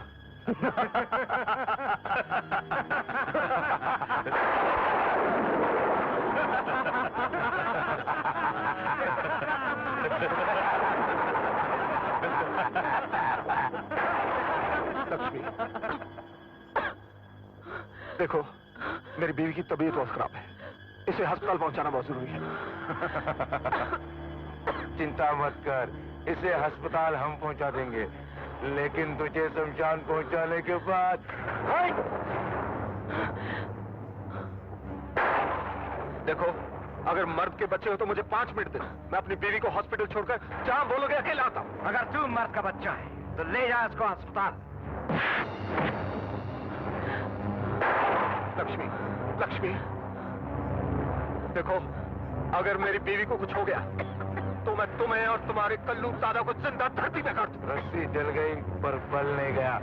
Speaker 4: लक्ष्मी, देखो मेरी बीवी की तबीयत बहुत खराब है, इसे अस्पताल पहुंचाना बहुत जरूरी है।
Speaker 3: चिंता मत कर, इसे अस्पताल हम पहुंचा देंगे, लेकिन तुझे शमशान पहुंचाने के बाद।
Speaker 4: देखो, अगर मर्द के बच्चे हो तो मुझे 5 मिनट दे, मैं अपनी बीवी को हॉस्पिटल छोड़कर जहां बोलोगे अकेला आता हूं।
Speaker 8: अगर तू मर्द का बच्चा है तो ले जा इसको अस्पताल।
Speaker 4: लक्ष्मी, लक्ष्मी, देखो अगर मेरी बीवी को कुछ हो गया तो मैं तुम्हें और तुम्हारे कल्लू दादा को जिंदा धरती पे काट दूंगा।
Speaker 3: रस्सी जल गई पर बल नहीं गया।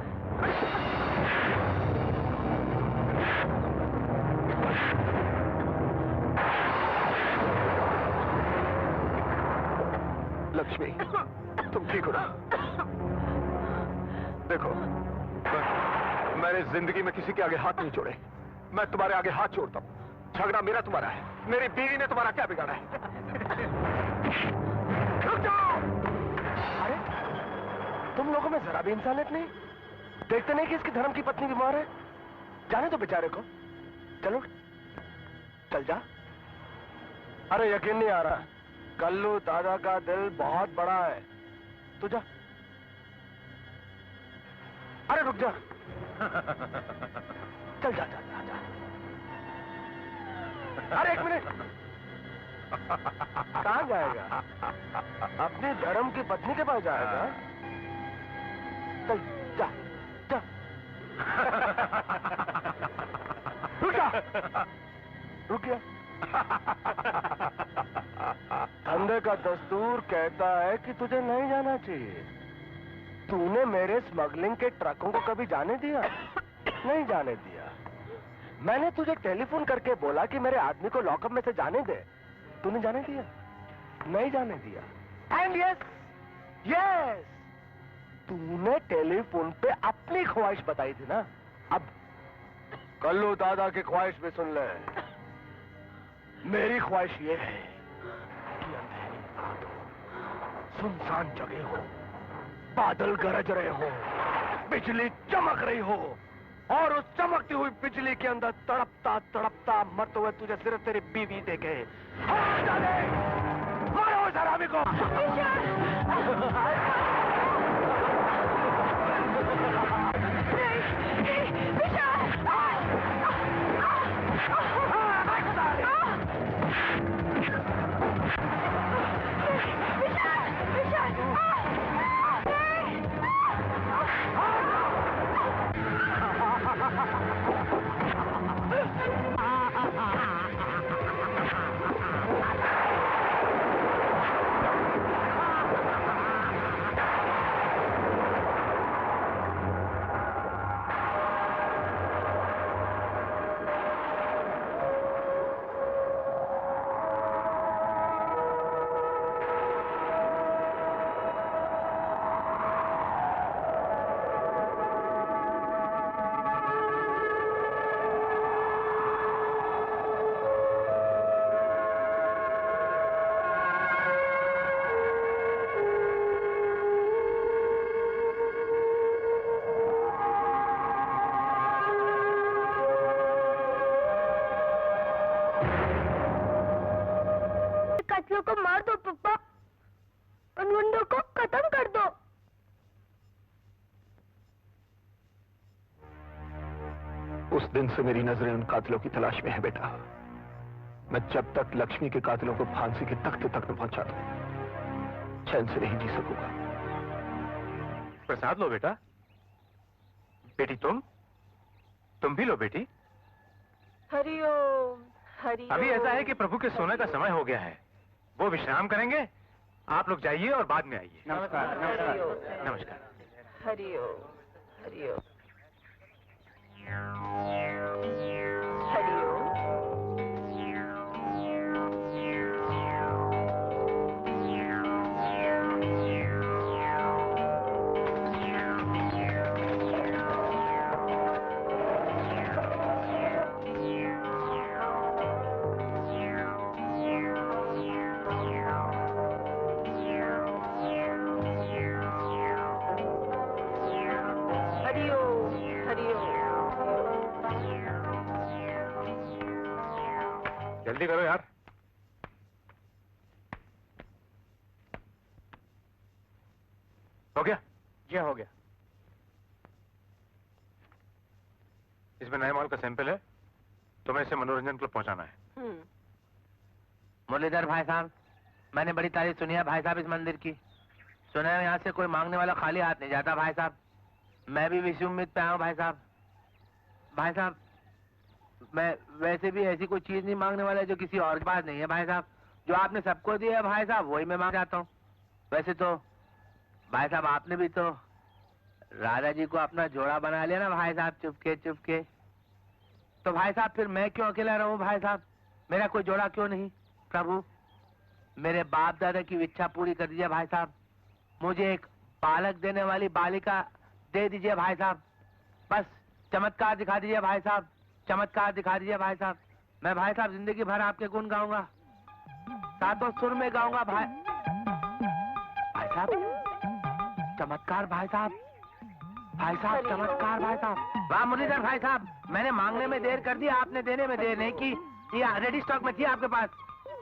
Speaker 4: लक्ष्मी, तुम ठीक हो ना? देखो, मैंने जिंदगी में किसी के आगे हाथ नहीं जोड़े, मैं तुम्हारे आगे हाथ जोड़ता हूं। झगड़ा मेरा तुम्हारा है, मेरी बीवी ने तुम्हारा क्या बिगाड़ा है? रुक जाओ! अरे, तुम लोगों में जरा भी इंसानियत नहीं? देखते नहीं कि इसकी धर्म की पत्नी बीमार है? जाने दो बेचारे को। चलो, चल जा। अरे यकीन नहीं आ रहा, कल्लू दादा का दिल बहुत बड़ा है। तू जा। अरे रुक जा। चल जा, जा, जा, जा। अरे 1 मिनट। कहां जाएगा? अपने धर्म की पत्नी के पास जाएगा? चल जा, जा। रुक जा। रुक गया। धंधे का दस्तूर कहता है कि तुझे नहीं जाना चाहिए। तूने मेरे स्मगलिंग के ट्रकों को कभी जाने दिया? नहीं जाने दिया। मैंने तुझे टेलीफोन करके बोला कि मेरे आदमी को लॉकअप में से जाने दे, तूने जाने दिया? नहीं जाने दिया। एंड यस, यस, तूने टेलीफोन पे अपनी ख्वाहिश बताई थी ना। अब कल्लू दादा की ख्वाहिश भी सुन ले। मेरी ख्वाहिश ये है कि अंधेरी रात हो, सुनसान जगह हो, बादल गरज रहे हो, बिजली चमक रही हो, और उस चमकती हुई बिजली के अंदर तड़पता तड़पता मरते हुए तुझे सिर्फ तेरी बीवी देखे। मारो उस हरामी को!
Speaker 2: को मार दो पप्पा, उन गुंडों को खत्म कर दो।
Speaker 4: उस दिन से मेरी नजरें उन कातिलों की तलाश में है बेटा। मैं जब तक लक्ष्मी के कातिलों को फांसी के तख्ते तक न पहुंचा दूं, चैन से नहीं जी सकूंगा।
Speaker 6: प्रसाद लो बेटा। बेटी तुम भी लो बेटी।
Speaker 9: हरिओम हरिओम।
Speaker 6: अभी ऐसा है कि प्रभु के सोने का समय हो गया है, वो विश्राम करेंगे। आप लोग जाइए और बाद में आइए।
Speaker 8: नमस्कार। नमस्कार।
Speaker 6: नमस्कार।
Speaker 9: हरिओम हरिओम हरिओम। हरिओम
Speaker 6: जल्दी करो यार। हो गया?
Speaker 7: ये हो गया।
Speaker 6: इसमें नए माल का सैंपल है, तुम्हें इसे मनोरंजन क्लब पहुंचाना है।
Speaker 7: मुरलीधर भाई साहब, मैंने बड़ी तारीफ सुनी है भाई साहब इस मंदिर की। सुना है यहाँ से कोई मांगने वाला खाली हाथ नहीं जाता भाई साहब। मैं भी इसी उम्मीद पे आया हूँ भाई साहब। भाई साहब, मैं वैसे भी ऐसी कोई चीज नहीं मांगने वाला जो किसी और के पास नहीं है भाई साहब। जो आपने सबको दिया है भाई साहब, वही मैं मांग जाता हूँ। वैसे तो भाई साहब, आपने भी तो राधा जी को अपना जोड़ा बना लिया ना भाई साहब, चुपके चुपके। तो भाई साहब, फिर मैं क्यों अकेला रहूं भाई साहब? मेरा कोई जोड़ा क्यों नहीं? प्रभु, मेरे बाप दादा की इच्छा पूरी कर दीजिए भाई साहब। मुझे एक पालक देने वाली बालिका दे दीजिए भाई साहब। बस चमत्कार दिखा दीजिए भाई साहब, चमत्कार दिखा दीजिए भाई साहब। मैं भाई साहब जिंदगी भर आपके गुण गाऊंगा, सातों सुर में गाऊंगा भाई साहब। चमत्कार भाई साहब, भाई साहब चमत्कार भाई साहब। वाह मुरलीधर भाई साहब, मैंने मांगने में देर कर दी, आपने देने में देर नहीं की। ये रेडी स्टॉक में थी आपके पास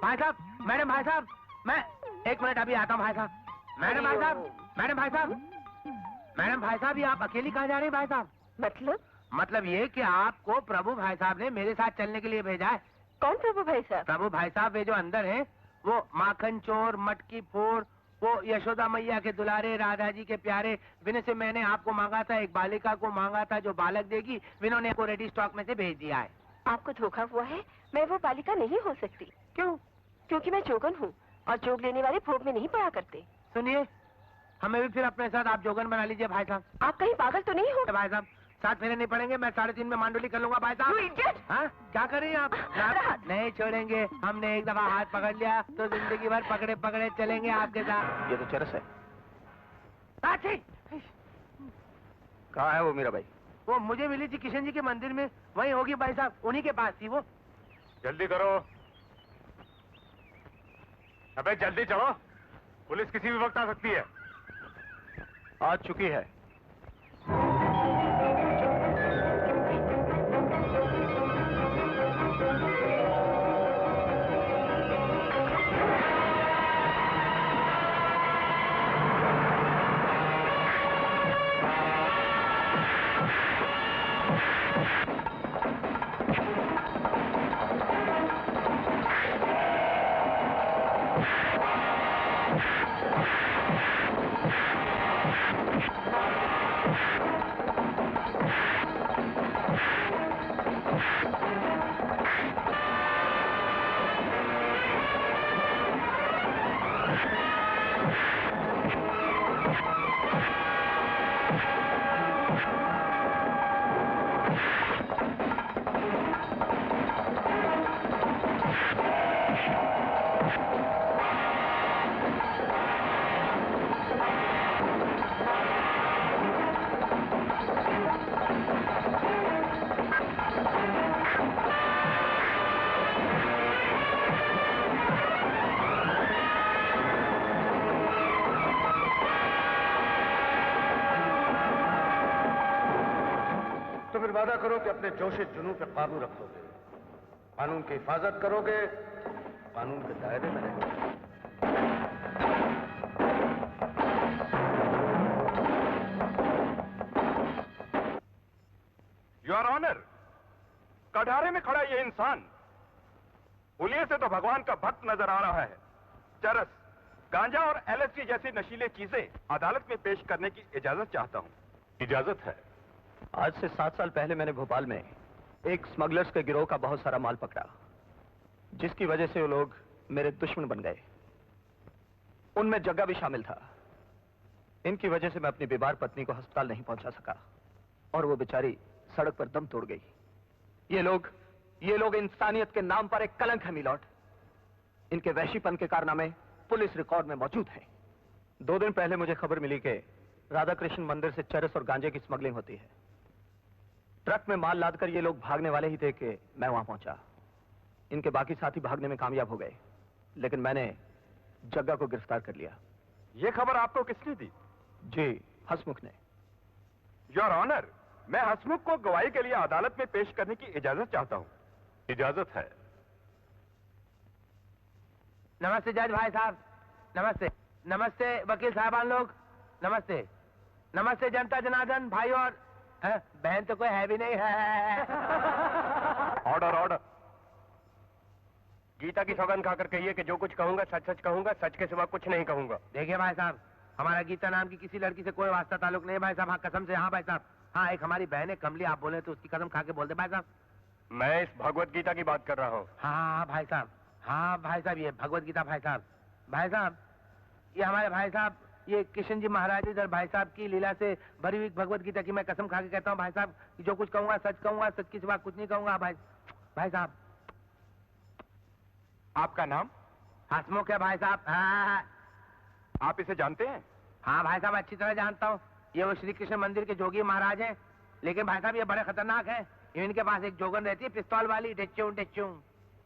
Speaker 7: भाई साहब। मैडम भाई साहब, मैं 1 मिनट अभी आता हूँ भाई साहब। मैडम भाई साहब, मैडम भाई साहब, मैडम भाई साहब, ये आप अकेली कहाँ जा रहे हैं भाई साहब? मतलब ये कि आपको प्रभु भाई साहब ने मेरे साथ चलने के लिए भेजा है।
Speaker 9: कौन प्रभु भाई साहब?
Speaker 7: प्रभु भाई साहब वे जो अंदर हैं, वो माखन चोर, मटकी फोड़, वो यशोदा मैया के दुलारे, राधा जी के प्यारे। विनय से मैंने आपको मांगा था, एक बालिका को मांगा था जो बालक देगी। विनों ने आपको रेडी स्टॉक में से भेज दिया है।
Speaker 9: आपको धोखा हुआ है, मैं वो बालिका नहीं हो सकती।
Speaker 7: क्यों?
Speaker 9: क्योंकि मैं जोगन हूँ और जोग लेने वाले भोग में नहीं पड़ा करते।
Speaker 7: सुनिए, हमें भी फिर अपने साथ आप जोगन बना लीजिए भाई साहब।
Speaker 9: आप कहीं पागल तो नहीं हो?
Speaker 7: भाई साहब, 7 फेरे नहीं पड़ेंगे, मैं 3:30 में मांडोली कर लूंगा भाई साहब। हाँ, क्या कर रही हैं आप? नहीं छोड़ेंगे, हमने एक दफा हाथ पकड़ लिया तो जिंदगी भर पकड़े पकड़े चलेंगे आपके साथ।
Speaker 1: ये तो चरस है।
Speaker 5: कहाँ है वो मीरा भाई?
Speaker 7: वो मुझे मिली थी किशन जी के मंदिर में, वहीं होगी भाई साहब, उन्हीं के पास थी वो।
Speaker 6: जल्दी करो। अबे जल्दी चलो, पुलिस किसी भी वक्त आ सकती है।
Speaker 1: आ चुकी है।
Speaker 3: वादा करो कि अपने जोश जुनून पे काबू रखोगे, कानून की हिफाजत करोगे, कानून के दायरे में रहेंगे।
Speaker 6: योर ऑनर, कढ़ारे में खड़ा ये इंसान हुलिये से तो भगवान का भक्त नजर आ रहा है। चरस, गांजा और LSD जैसी नशीले चीजें अदालत में पेश करने की इजाजत चाहता हूं। इजाजत है।
Speaker 1: आज से 7 साल पहले मैंने भोपाल में एक स्मगलर्स के गिरोह का बहुत सारा माल पकड़ा, जिसकी वजह से वो लोग मेरे दुश्मन बन गए। उनमें जग्गा भी शामिल था। इनकी वजह से मैं अपनी बीमार पत्नी को अस्पताल नहीं पहुंचा सका और वो बेचारी सड़क पर दम तोड़ गई। ये लोग इंसानियत के नाम पर एक कलंक है मिलॉर्ड। इनके वहशीपन के कारनामे पुलिस रिकॉर्ड में मौजूद हैं। 2 दिन पहले मुझे खबर मिली कि राधा कृष्ण मंदिर से चरस और गांजे की स्मगलिंग होती है। ट्रक में माल लादकर ये लोग भागने वाले ही थे कि मैं वहां पहुंचा। इनके बाकी साथी भागने में कामयाब हो गए, लेकिन मैंने जग्गा को गिरफ्तार कर लिया।
Speaker 6: ये खबर आपको किसने दी?
Speaker 1: जी, हसमुख ने।
Speaker 6: योर ऑनर, मैं हसमुख को गवाही के लिए अदालत में पेश करने की इजाजत चाहता हूं। इजाजत है।
Speaker 7: नमस्ते जज भाई साहब, नमस्ते। नमस्ते वकील साहबान लोग, नमस्ते। नमस्ते जनता जनार्दन भाई और बहन तो कोई है भी नहीं है।
Speaker 6: Order order. गीता की सौगंध खाकर कहिए कि जो कुछ कहूंगा सच सच कहूंगा, सच के सिवा कुछ नहीं कहूंगा।
Speaker 7: देखिए भाई साहब, हमारा गीता नाम की किसी लड़की से कोई वास्ता ताल्लुक नहीं है भाई साहब। हाँ कसम से, हाँ भाई साहब। हाँ एक हमारी बहन है कमली, आप बोले तो उसकी कसम खा के बोल दे भाई साहब।
Speaker 6: मैं इस भगवत गीता की बात कर रहा हूँ।
Speaker 7: हाँ भाई साहब, हाँ भाई साहब, ये भगवत गीता भाई साहब। भाई साहब ये हमारे भाई साहब, ये किशन जी महाराज इधर भाई साहब की लीला से भरी हुई भगवत गीता की मैं कसम खा के कहता हूँ भाई साहब, जो कुछ कहूंगा सच कहूंगा, सच की सिवा कुछ नहीं कहूंगा भाई। भाई साहब
Speaker 6: आपका नाम?
Speaker 7: हसमुख है भाई साहब। हाँ
Speaker 6: आप इसे जानते हैं?
Speaker 7: हाँ भाई साहब अच्छी तरह जानता हूँ। ये वो श्री कृष्ण मंदिर के जोगी महाराज हैं, लेकिन भाई साहब ये बड़े खतरनाक हैं। इनके पास एक जोगन रहती है पिस्तौल वाली, टेच्चू टेच्चू।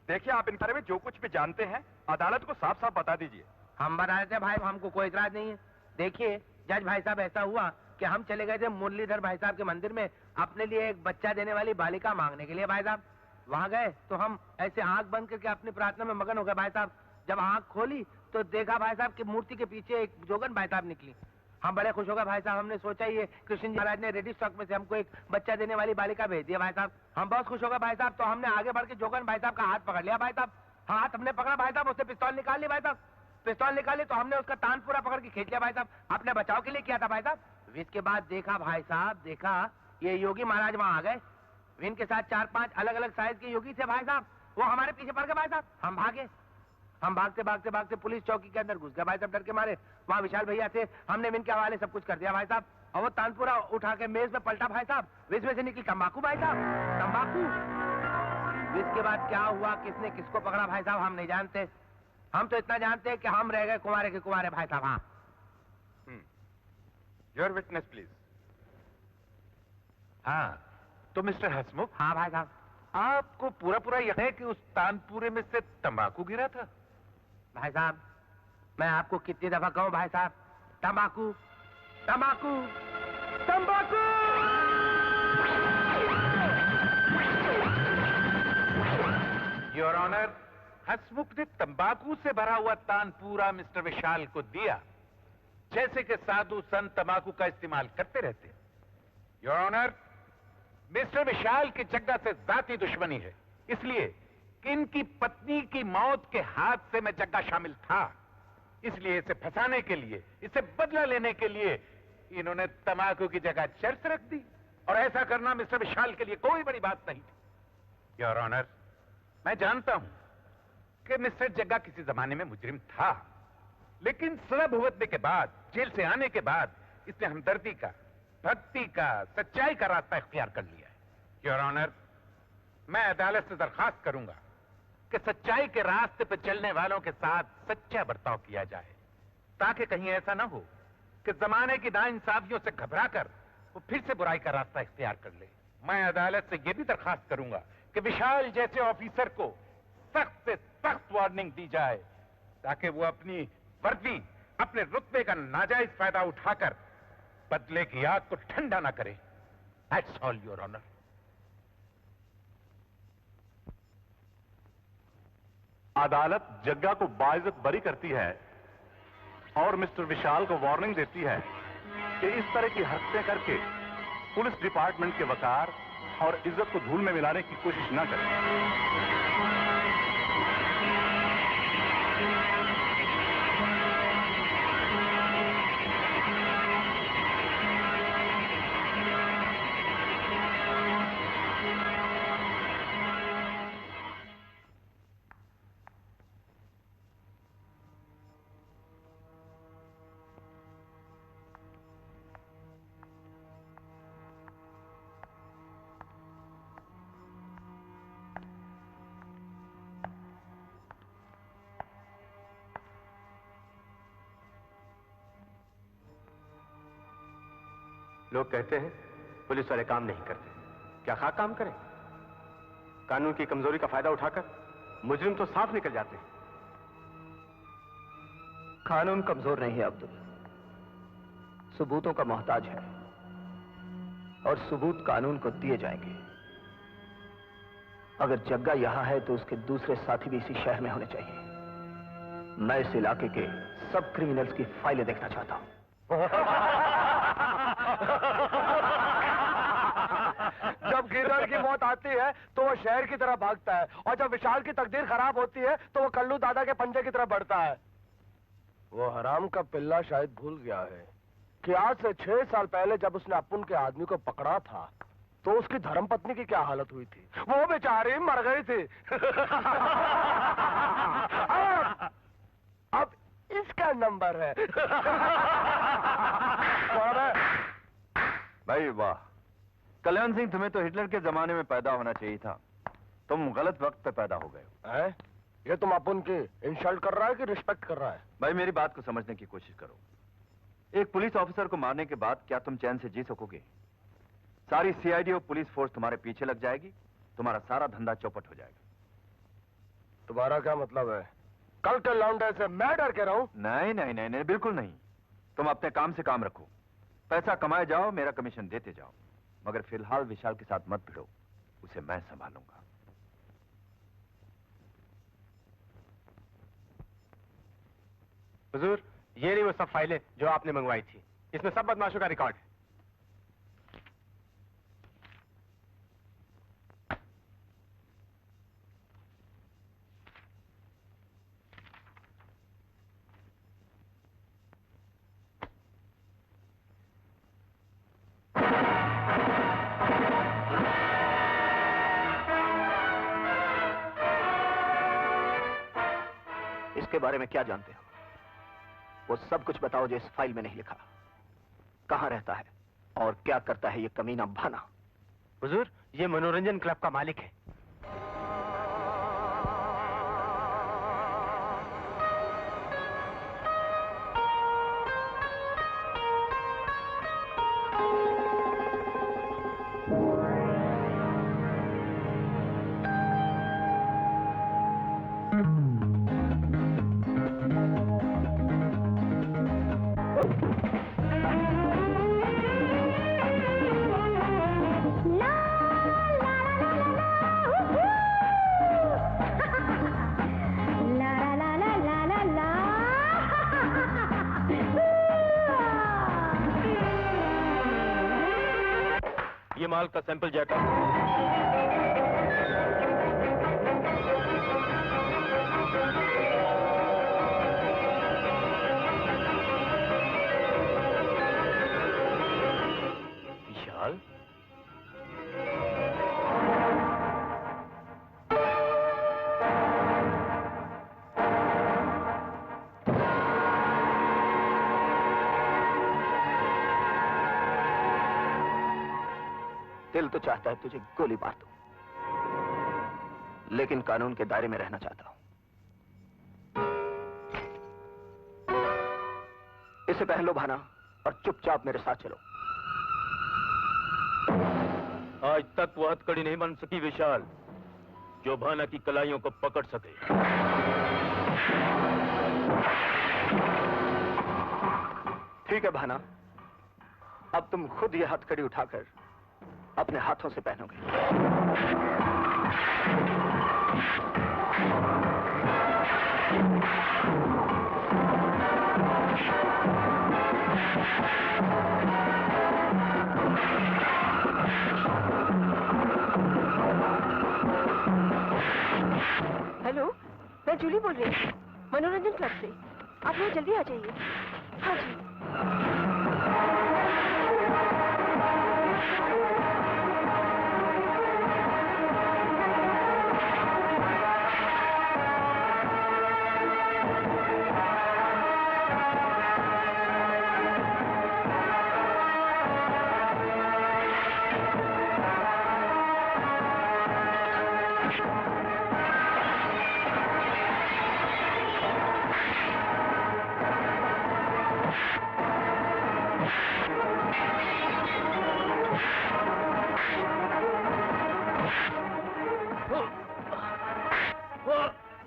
Speaker 6: देखिए आप इन बारे में जो कुछ भी जानते हैं अदालत को साफ साफ बता दीजिए।
Speaker 7: हम बता देते भाई, हमको कोई इतराज नहीं है। देखिए जज भाई साहब, ऐसा हुआ कि हम चले गए थे मुरलीधर भाई साहब के मंदिर में अपने लिए एक बच्चा देने वाली बालिका मांगने के लिए भाई साहब। वहाँ गए तो हम ऐसे आंख बंद करके अपनी प्रार्थना में मगन हो गए भाई साहब। जब आंख खोली तो देखा भाई साहब कि मूर्ति के पीछे एक जोगन भाई साहब निकली। हम बड़े खुश हो गए भाई साहब। हमने सोचा ये कृष्ण जी महाराज ने रेडी स्टॉक में से हमको एक बच्चा देने वाली बालिका भेज दिया भाई साहब। हम बहुत खुश हो गए भाई साहब। तो हमने आगे बढ़ के जोगन भाई साहब का हाथ पकड़ लिया भाई साहब। हाथ हमने पकड़ा भाई साहब, उससे पिस्तौल निकाल ली भाई साहब। पिस्तौल निकाली तो हमने उसका तान पूरा पकड़ के खींच लिया भाई साहब। अपने बचाव के लिए किया था भाई साहब। इसके बाद देखा भाई साहब, देखा ये योगी महाराज वहाँ आ गए। इनके साथ 4-5 अलग अलग साइज के योगी थे भाई साहब। वो हमारे पीछे पड़ गए भाई साहब। हम भागे, हम भागते भागते भागते पुलिस चौकी के अंदर घुस गए भाई साहब डर के मारे। वहाँ विशाल भैया थे, हमने इनके हवाले सब कुछ कर दिया भाई साहब। और वो तानपुरा उठा के मेज में पलटा भाई साहब। इसमें से निकली तंबाकू भाई साहब, तंबाकू। इसके बाद क्या हुआ, किसने किसको पकड़ा भाई साहब हम नहीं जानते। हम तो इतना जानते हैं कि हम रह गए कुंवारे के कुंवारे भाई साहब। हाँ
Speaker 6: योर विटनेस प्लीज।
Speaker 10: हाँ तो मिस्टर हसमुख,
Speaker 7: हाँ भाई साहब।
Speaker 10: आपको पूरा पूरा यकीन है कि उस तानपुरे में से तंबाकू गिरा था?
Speaker 7: भाई साहब मैं आपको कितनी दफा कहूं भाई साहब, तंबाकू तंबाकू तंबाकू।
Speaker 10: योर ऑनर, हसमुख ने तंबाकू से भरा हुआ तानपूरा मिस्टर विशाल को दिया, जैसे कि साधु संत तंबाकू का इस्तेमाल करते रहते। योर ऑनर, मिस्टर विशाल की जग्गा से जाती दुश्मनी है, इसलिए कि इनकी पत्नी की मौत के हाथ से मैं जग्गा शामिल था। इसलिए इसे फंसाने के लिए, इसे बदला लेने के लिए इन्होंने तंबाकू की जगह चर्च रख दी। और ऐसा करना मिस्टर विशाल के लिए कोई बड़ी बात नहीं थी। योर ऑनर, मैं जानता हूं कि मिस्टर जग्गा किसी जमाने में मुजरिम था, लेकिन सजा भुगतने के बाद, जेल से आने के बाद इसने हमदर्दी का, भक्ति का, सच्चाई का रास्ता इख्तियार कर लिया है। योर ऑनर, मैं अदालत से दरखास्त करूंगा कि सच्चाई के रास्ते पर चलने वालों के साथ सच्चा बर्ताव किया जाए, ताकि कहीं ऐसा ना हो कि जमाने की नाइंसाफियों से घबराकर वो फिर से बुराई का रास्ता इख्तियार कर ले। मैं अदालत से यह भी दरखास्त करूंगा कि विशाल जैसे ऑफिसर को सख्त से सख्त वार्निंग दी जाए, ताकि वो अपनी वर्दी, अपने रुतबे का नाजायज फायदा उठाकर बदले की आग को ठंडा ना करे। That's all your honour.
Speaker 11: अदालत जग्गा को बाइज्जत बरी करती है और मिस्टर विशाल को वार्निंग देती है कि इस तरह की हरकतें करके पुलिस डिपार्टमेंट के वकार और इज्जत को धूल में मिलाने की कोशिश न करें।
Speaker 6: लोग कहते हैं पुलिस वाले काम नहीं करते, क्या खाक काम करें? कानून की कमजोरी का फायदा उठाकर मुजरिम तो साफ निकल जाते हैं।
Speaker 1: कानून कमजोर नहीं है अब्दुल, सबूतों का मोहताज है, और सबूत कानून को दिए जाएंगे। अगर जग्गा यहां है तो उसके दूसरे साथी भी इसी शहर में होने चाहिए। मैं इस इलाके के सब क्रिमिनल्स की फाइलें देखना चाहता हूं।
Speaker 4: जब गिरधर की मौत आती है तो वो शहर की तरफ भागता है, और जब विशाल की तकदीर खराब होती है तो वो कल्लू दादा के पंजे की तरफ बढ़ता है। वो हराम का पिल्ला शायद भूल गया है कि आज से 6 साल पहले जब उसने अपुन के आदमी को पकड़ा था तो उसकी धर्मपत्नी की क्या हालत हुई थी। वो बेचारी मर गई थी। अब इसका नंबर है।
Speaker 5: भाई वाह, कल्याण सिंह, तुम्हें तो हिटलर के जमाने में पैदा होना चाहिए था। तुम गलत वक्त पे पैदा हो गए हो।
Speaker 4: ये तुम अपुन की इंसल्ट कर रहा है कि रिस्पेक्ट कर रहा है?
Speaker 5: भाई मेरी बात को समझने की कोशिश करो। एक पुलिस ऑफिसर को मारने के बाद क्या तुम चैन से जी सकोगे? सारी सीआईडी और पुलिस फोर्स तुम्हारे पीछे लग जाएगी, तुम्हारा सारा धंधा चौपट हो जाएगा।
Speaker 4: तुम्हारा क्या मतलब है? कल के लौंडे से मैं डर के रहूं?
Speaker 5: नहीं नहीं नहीं नहीं, बिल्कुल नहीं। तुम अपने काम से काम रखो, पैसा कमाए जाओ, मेरा कमीशन देते जाओ, मगर फिलहाल विशाल के साथ मत भिड़ो, उसे मैं संभालूंगा।
Speaker 6: हुजूर, ये नहीं वो सब फाइलें जो आपने मंगवाई थी, इसमें सब बदमाशों का रिकॉर्ड है।
Speaker 1: इसके बारे में क्या जानते हो? वो सब कुछ बताओ जो इस फाइल में नहीं लिखा। कहां रहता है और क्या करता है ये कमीना भाना?
Speaker 6: हुजूर, ये मनोरंजन क्लब का मालिक है।
Speaker 5: ये माल का सैंपल जाकर विशाल,
Speaker 1: दिल तो चाहता है तुझे गोली मार दूं, लेकिन कानून के दायरे में रहना चाहता हूं। इसे पहन लो भाना और चुपचाप मेरे साथ चलो।
Speaker 5: आज तक वो हथकड़ी नहीं बन सकी विशाल जो भाना की कलाइयों को पकड़ सके।
Speaker 1: ठीक है भाना, अब तुम खुद ये हथकड़ी उठाकर अपने हाथों से पहनोगे।
Speaker 2: हेलो, मैं जूली बोल रही हूँ, मनोरंजन क्लब से। आप लोग जल्दी आ जाइए। हाँ जी।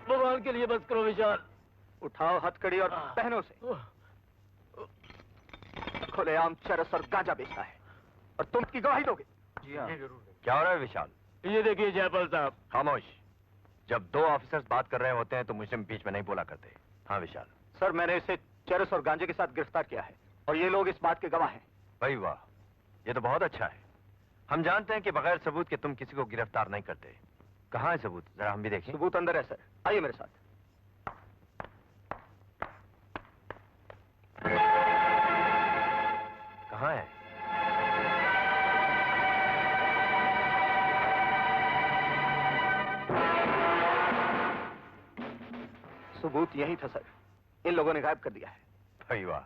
Speaker 5: भगवान के लिए बस करो विशाल।
Speaker 1: उठाओ हथकड़ी और पहनो से। खुलेआम चरस और गांजा बेचता है और तुम की गवाही दोगे?
Speaker 5: जी हाँ। क्या हो रहा है विशाल? ये देखिए जयपाल साहब। खामोश। जब दो ऑफिसर्स बात कर रहे होते हैं तो मुझे बीच में नहीं बोला करते। हाँ विशाल।
Speaker 1: सर, मैंने इसे चरस और गांजे के साथ गिरफ्तार किया है और ये लोग इस बात के गवाह हैं।
Speaker 5: भाई वाह, ये तो बहुत अच्छा है। हम जानते हैं कि बगैर सबूत के तुम किसी को गिरफ्तार नहीं करते। कहाँ है सबूत? जरा हम भी देखें।
Speaker 1: सबूत अंदर है सर, आइए मेरे साथ।
Speaker 5: कहाँ है?
Speaker 1: सबूत यही था सर, इन लोगों ने गायब कर दिया है।
Speaker 5: भाई वाह,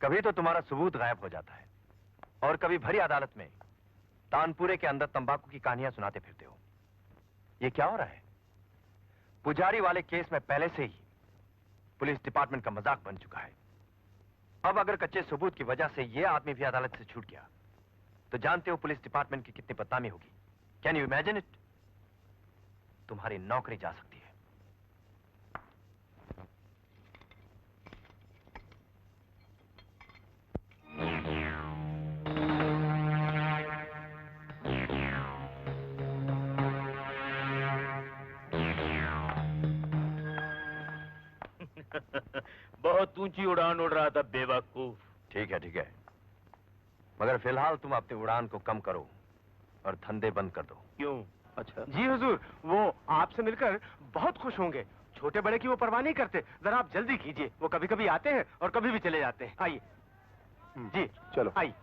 Speaker 5: कभी तो तुम्हारा सबूत गायब हो जाता है और कभी भरी अदालत में तानपुरे के अंदर तंबाकू की कहानियां सुनाते फिरते हो। ये क्या हो रहा है? पुजारी वाले केस में पहले से ही पुलिस डिपार्टमेंट का मजाक बन चुका है। अब अगर कच्चे सबूत की वजह से ये आदमी भी अदालत से छूट गया तो जानते हो पुलिस डिपार्टमेंट की कितनी बदनामी होगी। Can you imagine it? तुम्हारी नौकरी जा सकती है।
Speaker 12: बहुत ऊंची उड़ान उड़ रहा था बेवकूफ।
Speaker 5: ठीक है, मगर फिलहाल तुम अपनी उड़ान को कम करो और धंधे बंद कर दो।
Speaker 12: क्यों?
Speaker 1: अच्छा
Speaker 6: जी हुजूर, वो आपसे मिलकर बहुत खुश होंगे। छोटे बड़े की वो परवाह नहीं करते। जरा आप जल्दी कीजिए, वो कभी कभी आते हैं और कभी भी चले जाते हैं। आइए जी,
Speaker 1: चलो
Speaker 6: आइए।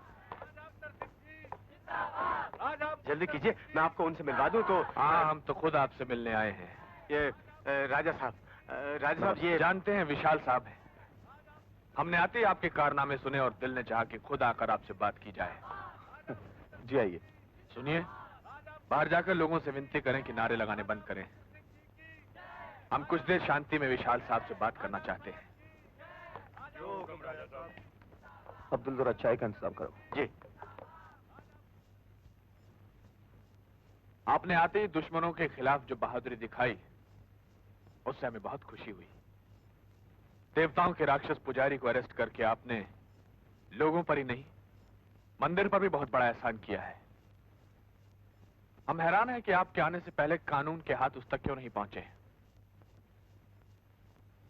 Speaker 6: जल्दी कीजिए, मैं आपको उनसे मिलवा दूं तो।
Speaker 10: हाँ, हम तो खुद आपसे मिलने आए हैं।
Speaker 6: ये राजा साहब ये
Speaker 10: जानते हैं विशाल साहब हैं। हमने आते ही आपके कारनामे सुने और दिल ने चाहा कि खुद आकर आपसे बात की जाए।
Speaker 1: जी आइए।
Speaker 10: सुनिए, बाहर जाकर लोगों से विनती करें कि नारे लगाने बंद करें। हम कुछ देर शांति में विशाल साहब से बात करना चाहते हैं।
Speaker 1: अब्दुल, जरा चाय का इंतजाम करो।
Speaker 6: जी।
Speaker 10: आपने आते ही दुश्मनों के खिलाफ जो बहादुरी दिखाई, उससे हमें बहुत खुशी हुई। देवताओं के राक्षस पुजारी को अरेस्ट करके आपने लोगों पर ही नहीं, मंदिर पर भी बहुत बड़ा एहसान किया है। हम हैरान हैं कि आपके आने से पहले कानून के हाथ उस तक क्यों नहीं पहुंचे।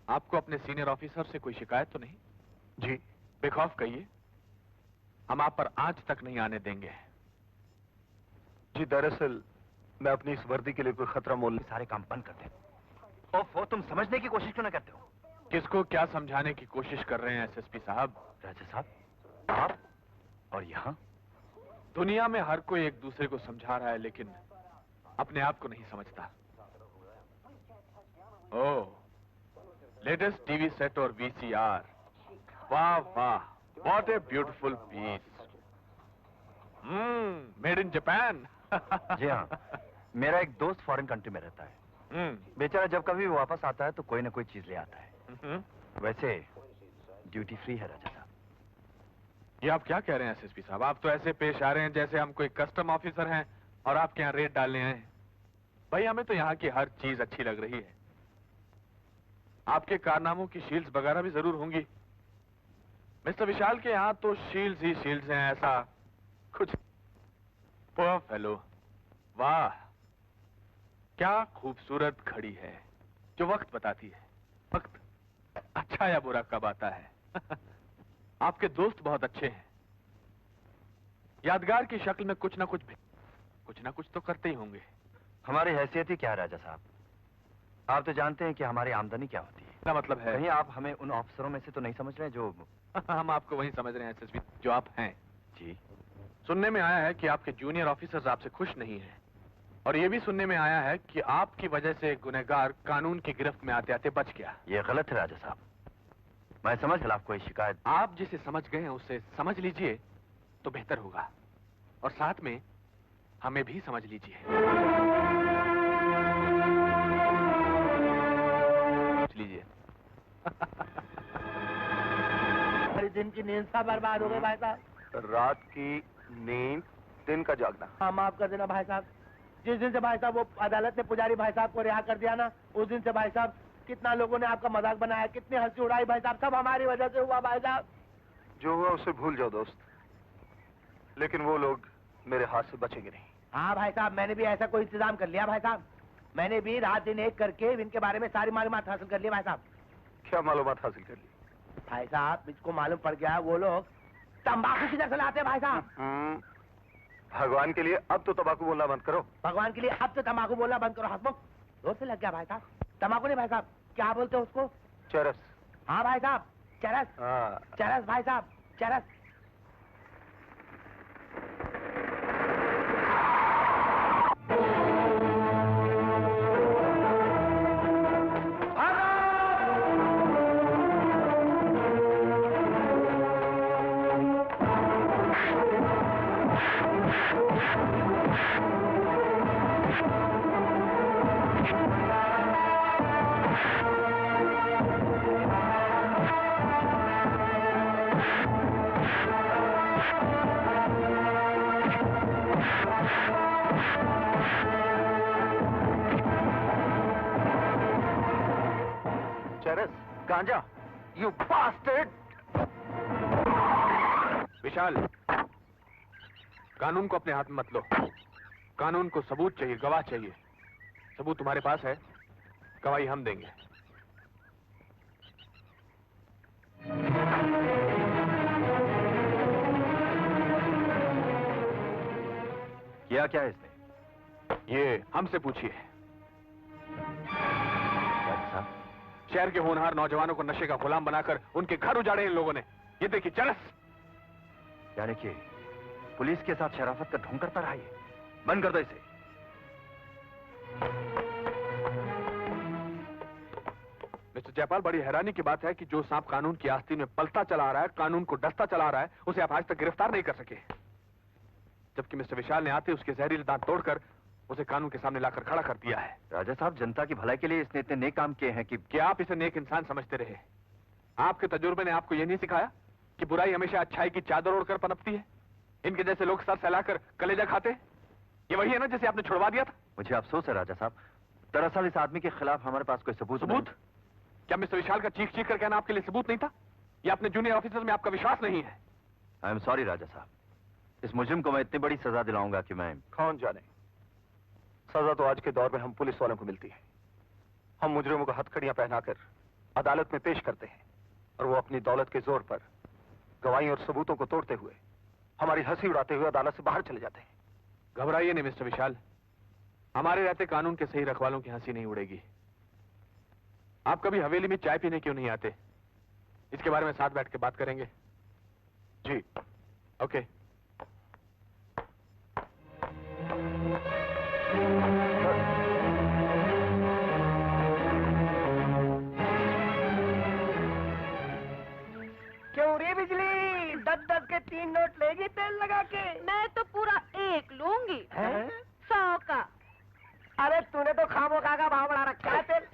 Speaker 10: आपको अपने सीनियर ऑफिसर से कोई शिकायत तो नहीं?
Speaker 1: जी।
Speaker 10: बेखौफ कहिए, हम आप पर आंच तक नहीं आने देंगे।
Speaker 1: जी, दरअसल मैं अपनी इस वर्दी के लिए कोई खतरा मोल
Speaker 5: सारे काम बंद कर दे। ओफो, तुम समझने की कोशिश क्यों ना करते हो?
Speaker 10: किसको क्या समझाने की कोशिश कर रहे हैं एसएसपी साहब?
Speaker 5: राजा साहब, आप और यहाँ
Speaker 10: दुनिया में हर कोई एक दूसरे को समझा रहा है, लेकिन अपने आप को नहीं समझता। ओह, लेटेस्ट टीवी सेट और वीसीआर। वाह वाह, what a beautiful piece. Made in Japan.
Speaker 5: जी हाँ, मेरा एक दोस्त फॉरेन कंट्री में रहता है। बेचारा जब कभी वापस आता है तो कोई ना कोई चीज ले आता है। वैसे ड्यूटी फ्री है राजा साहब।
Speaker 10: ये आप क्या कह रहे हैं एसएसपी साहब? आप तो ऐसे पेश आ रहे हैं जैसे हम कोई कस्टम ऑफिसर हैं और आपके यहाँ रेड डालने आए हैं। भाई, हमें तो यहाँ की हर चीज अच्छी लग रही है। आपके कारनामों की शील्ड्स वगैरह भी जरूर होंगी। मिस्टर विशाल के यहाँ तो शील्ड्स ही शील्ड्स हैं, ऐसा कुछ। पोर फेलो, वाह क्या खूबसूरत घड़ी है जो वक्त बताती है। वक्त अच्छा या बुरा कब आता है। आपके दोस्त बहुत अच्छे हैं। यादगार की शक्ल में कुछ ना कुछ तो करते ही होंगे।
Speaker 5: हमारी हैसियत ही क्या है राजा साहब? आप तो जानते हैं कि हमारी आमदनी क्या होती है।
Speaker 10: क्या मतलब है?
Speaker 5: कहीं आप हमें उन अफसरों में से तो नहीं समझ रहे जो
Speaker 10: हम आपको वही समझ रहे हैं एसएसपी जो आप हैं।
Speaker 5: जी।
Speaker 10: सुनने में आया है कि आपके जूनियर ऑफिसर्स आपसे खुश नहीं हैं, और ये भी सुनने में आया है कि आपकी वजह से गुनहगार कानून की गिरफ्त में आते आते बच गया।
Speaker 5: ये गलत है राजा साहब। मैं समझ खिलाफ कोई शिकायत।
Speaker 10: आप जिसे समझ गए हैं उसे समझ लीजिए तो बेहतर होगा, और साथ में हमें भी समझ लीजिए। लीजिए।
Speaker 7: हर दिन की नींद सा बर्बाद हो गई भाई साहब।
Speaker 1: रात की नींद, दिन का जागना।
Speaker 7: हाँ, माफ कर देना भाई साहब। जिस दिन से भाई साहब वो अदालत ने पुजारी भाई साहब को रिहा कर दिया ना, उस दिन से भाई साहब कितना लोगों ने आपका मजाक बनाया, कितनी हंसी उड़ाई भाई साहब, सब हमारी वजह से हुआ भाई साहब।
Speaker 1: जो हुआ उसे भूल जाओ दोस्त, लेकिन वो लोग मेरे हाथ से बचेंगे नहीं।
Speaker 7: हाँ भाई साहब, मैंने भी ऐसा कोई इंतजाम कर लिया भाई साहब। मैंने भी रात दिन एक करके इनके बारे में सारी मालूमात हासिल कर ली भाई साहब।
Speaker 1: क्या मालूमात हासिल कर ली?
Speaker 7: भाई साहब मुझको मालूम पड़ गया वो लोग तंबाकू किधर से लाते हैं भाई साहब।
Speaker 1: भगवान के लिए अब तो तंबाकू बोलना बंद करो।
Speaker 7: भगवान के लिए अब तो तंबाकू बोलना बंद करो। हसमुख जोर से लग गया भाई साहब। तंबाकू नहीं भाई साहब, क्या बोलते हो उसको?
Speaker 1: चरस।
Speaker 7: हाँ भाई साहब चरस।
Speaker 1: हाँ।
Speaker 7: चरस भाई साहब चरस।
Speaker 1: गांजा, you bastard!
Speaker 6: विशाल, कानून को अपने हाथ में मत लो। कानून को सबूत चाहिए, गवाह चाहिए। सबूत तुम्हारे पास है, गवाही हम देंगे।
Speaker 5: किया क्या इसने?
Speaker 6: ये हमसे पूछिए। शहर के होनहार नौजवानों को नशे का गुलाम बनाकर उनके घर उजाड़े इन लोगों ने। ये देखिए चरस।
Speaker 5: यानी कि पुलिस के साथ शराफत का ढोंग करता रहा ये। बंद कर दो इसे।
Speaker 6: मिस्टर जयपाल, बड़ी हैरानी की बात है कि जो सांप कानून की आस्तीन में पलता चला रहा है, कानून को डसता चला रहा है, उसे आप आज तक गिरफ्तार नहीं कर सके। जबकि मिस्टर विशाल ने आते उसके जहरीले दांत तोड़कर उसे कानून के सामने लाकर खड़ा कर दिया है।
Speaker 5: राजा साहब, जनता की भलाई के लिए इसने इतने नेक काम किए हैं कि
Speaker 6: आप इसे नेक इंसान समझते रहे। आपके तजुर्बे ने आपको यह नहीं सिखाया कि बुराई हमेशा अच्छाई की चादर ओढ़कर पनपती है? इनके जैसे लोग सर सहलाकर कलेजा खाते हैं। ये वही है ना जिसे आपने छुड़वा दिया था?
Speaker 5: मुझे अफसोस है राजा साहब, दरअसल इस आदमी के खिलाफ हमारे पास कोई सबूत
Speaker 6: क्या मिस्टर विशाल का चीख चीख कर कहना आपके लिए सबूत नहीं था? या अपने जूनियर ऑफिसर में आपका विश्वास नहीं है?
Speaker 5: आई एम सॉरी राजा साहब, इस मुजरिम को मैं इतनी बड़ी सजा दिलाऊंगा कि मैं...
Speaker 1: कौन जाने, सजा तो आज के दौर में हम पुलिस वालों को मिलती है। हम मुजरिमों को हथकड़ियां पहनाकर अदालत में पेश करते हैं और वो अपनी दौलत के जोर पर गवाही और सबूतों को तोड़ते हुए हमारी हंसी उड़ाते हुए अदालत से बाहर चले जाते हैं।
Speaker 6: घबराइए नहीं मिस्टर विशाल, हमारे रहते कानून के सही रखवालों की हंसी नहीं उड़ेगी। आप कभी हवेली में चाय पीने क्यों नहीं आते? इसके बारे में साथ बैठ के बात करेंगे। जी ओके।
Speaker 8: क्यों रे बिजली, 10-10 के 3 नोट लेगी तेल लगा के?
Speaker 9: मैं तो पूरा 1 लूंगी। 100 का।
Speaker 8: अरे तूने तो खामोखा का भाव बढ़ा रखा है तेल।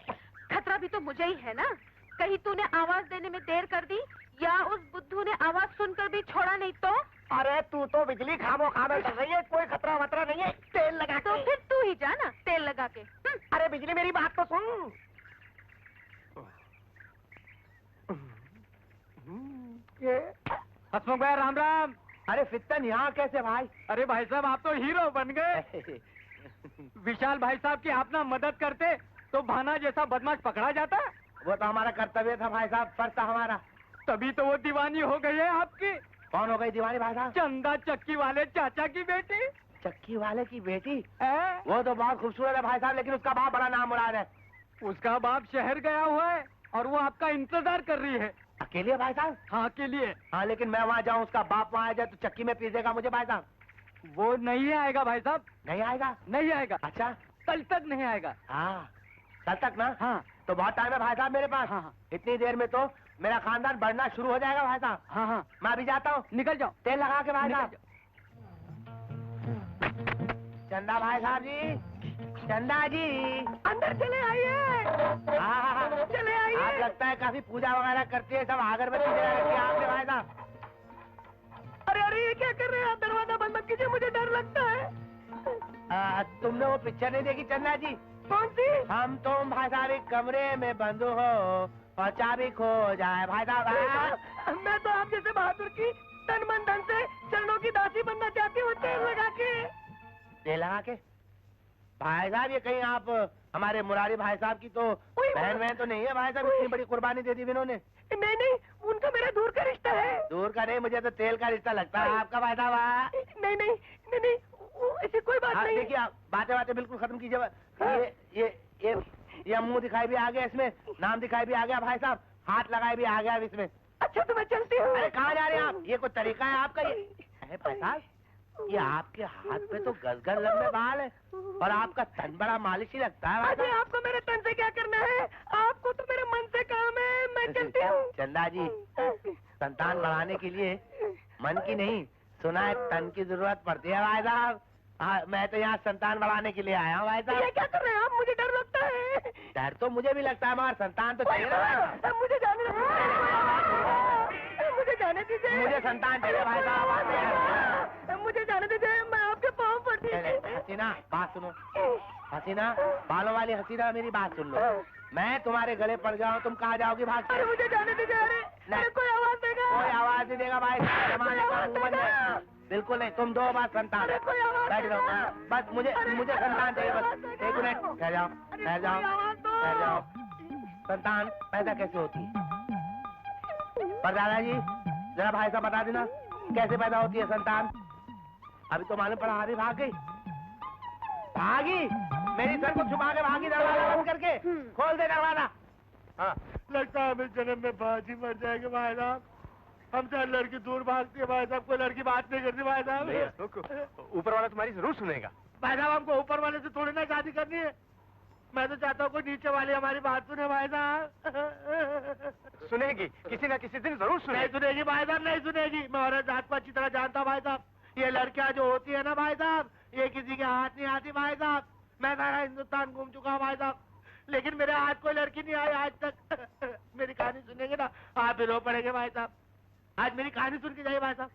Speaker 9: खतरा भी तो मुझे ही है ना। कहीं तूने आवाज देने में देर कर दी या उस बुद्धू ने आवाज सुनकर भी छोड़ा नहीं तो?
Speaker 8: अरे तू तो बिजली खामोखा में चल रही है, कोई खतरा वतरा नहीं है। तेल लगा के।
Speaker 9: तो फिर तू ही जा ना तेल लगा के।
Speaker 8: अरे बिजली मेरी बात तो सुन।
Speaker 7: हसमुख भाई राम राम।
Speaker 8: अरे फित्तन यहाँ कैसे भाई?
Speaker 7: अरे भाई साहब आप तो हीरो बन गए। विशाल भाई साहब की आप ना मदद करते तो भाना जैसा बदमाश पकड़ा जाता।
Speaker 8: वो तो हमारा कर्तव्य था भाई साहब, फर्ज था हमारा।
Speaker 7: तभी तो वो दीवानी हो गई है आपकी।
Speaker 8: कौन हो गई दीवानी भाई साहब?
Speaker 7: चंदा चक्की वाले चाचा की बेटी।
Speaker 8: चक्की वाले की बेटी?
Speaker 7: है?
Speaker 8: वो तो बहुत खूबसूरत है भाई साहब, लेकिन उसका बाप बड़ा नाम मुराद है।
Speaker 7: उसका बाप शहर गया हुआ है और वो आपका इंतजार कर रही है।
Speaker 8: अकेले है भाई साहब?
Speaker 7: हाँ अकेले।
Speaker 8: हाँ लेकिन मैं वहाँ जाऊँ, उसका बाप वहाँ आ जाए तो चक्की में पीस देगा मुझे भाई साहब।
Speaker 7: वो नहीं आएगा भाई साहब।
Speaker 8: नहीं आएगा?
Speaker 7: नहीं आएगा।
Speaker 8: अच्छा
Speaker 7: कल तक नहीं आएगा।
Speaker 8: हाँ कल तक ना?
Speaker 7: हाँ।
Speaker 8: तो बहुत टाइम है भाई साहब मेरे पास।
Speaker 7: हाँ।
Speaker 8: इतनी देर में तो मेरा खानदान बढ़ना शुरू हो जाएगा भाई साहब।
Speaker 7: हाँ हाँ
Speaker 8: मैं अभी जाता हूँ।
Speaker 7: निकल जाओ।
Speaker 8: तेल लगा के भाई साहब। चंदा भाई साहब जी, चंदा जी
Speaker 9: अंदर चले आइए।
Speaker 8: हाँ
Speaker 9: चले आइए।
Speaker 8: आप लगता है काफी पूजा वगैरह करती है, सब अगरबत्ती जला रखी है आपने भाई साहब।
Speaker 9: अरे अरे ये क्या कर रहे हैं आप? दरवाजा बंद मत कीजिए, मुझे डर लगता है।
Speaker 8: तुमने वो पिक्चर नहीं देखी चंदा जी?
Speaker 9: कौन सी?
Speaker 8: हम तुम भाई साहब एक कमरे में बंद हो और चाबी खो जाए भाई साहब।
Speaker 9: मैं तो आप जैसे बहादुर की तन मन धन से चरणों की दासी बनना चाहती हूँ। तेल लगा के।
Speaker 8: तेल लगा के? भाई साहब ये कहीं आप
Speaker 7: हमारे मुरारी भाई साहब की तो बहन बहन तो नहीं है भाई साहब, इतनी बड़ी कुर्बानी दे दी इन्होंने।
Speaker 8: नहीं, उनका मेरा दूर का रिश्ता है।
Speaker 7: दूर का नहीं, मुझे तो तेल का रिश्ता लगता है आपका भाई साहब।
Speaker 8: नहीं, ऐसी कोई बात नहीं।
Speaker 7: देखिए आप बातें बिल्कुल खत्म कीजिए। ये मुंह दिखाई भी आ गया इसमें, नाम दिखाई भी आ गया भाई साहब, हाथ लगाए भी आ गया अब इसमें।
Speaker 8: अच्छा तो मैं चलती हूँ।
Speaker 7: अरे कहाँ जा रहे हैं आप? ये कोई तरीका है आपका? ये अरे भाई साहब, ये आपके हाथ पे तो गल लंबे बाल है और आपका तन बड़ा मालिशी लगता है।
Speaker 8: अरे आपको मेरे तन से क्या करना है? आपको तो मेरे मन से काम है। मैं चलती हूँ।
Speaker 7: चंदा जी, संतान बढ़ाने के लिए मन की नहीं, सुना है तन की जरूरत पड़ती है भाई साहब। मैं तो यहाँ संतान बढ़ाने के लिए आया हूँ भाई साहब।
Speaker 8: ये क्या कर रहे हैं आप? मुझे डर लगता है।
Speaker 7: डर तो मुझे भी लगता है, मगर संतान तो चाहिए ना।
Speaker 8: मुझे जाने मुझे जाने दीजिए।
Speaker 7: मुझे संतान चाहिए भाई साहब।
Speaker 8: मुझे जाने दीजिए, मैं आपके पाँव पड़ती हूँ।
Speaker 7: हसीना बात सुनो, हसीना बालों वाली हसीना, मेरी बात सुन लो। मैं तुम्हारे गले पड़ गया हूँ, तुम कहाँ जाओगी भाग?
Speaker 8: अरे मुझे जाने दीजिए। अरे कोई आवाज देगा?
Speaker 7: कोई आवाज नहीं देगा भाई, जमाने का मुंह बंद है। बिल्कुल नहीं, तुम दो बार संतान। बैठ जाओ, बस मुझे संतान चाहिए बस। एक मिनट, ठहर जाओ। संतान पैदा कैसे होती है? पर दादाजी जरा भाई साहब बता देना, कैसे पैदा होती है संतान? अभी तो मालूम पड़ा, अभी भागी मेरी सर को छुपा के भागी, दरवाजा बंद करके। खोल दे दरवाजा।
Speaker 4: हाँ, लगता है इस जन्म में बाजी मर जाएंगे भाई साहब। हमसे लड़की दूर भागती है भाई साहब, कोई लड़की बात नहीं करती भाई साहब।
Speaker 6: ऊपर वाला तुम्हारी जरूर सुनेगा।
Speaker 4: भाई साहब हमको ऊपर वाले से थोड़ी ना शादी करनी है। मैं तो चाहता हूँ कोई नीचे वाली हमारी बात सुने भाई साहब।
Speaker 6: सुनेगी, किसी ना किसी दिन जरूर
Speaker 4: नहीं सुनेगी भाई साहब, नहीं सुनेगी। मैं औरत जात को अच्छी तरह जानता हूँ भाई साहब। ये लड़कियां जो होती है ना भाई साहब, ये किसी के हाथ नहीं आती भाई साहब। मैं सारा हिंदुस्तान घूम चुका हूँ भाई साहब, लेकिन मेरे हाथ कोई लड़की नहीं आई आज तक। मेरी कहानी सुनेंगे ना आप भी रो पड़ेंगे भाई साहब। आज मेरी कहानी सुन के जाइए भाई साहब।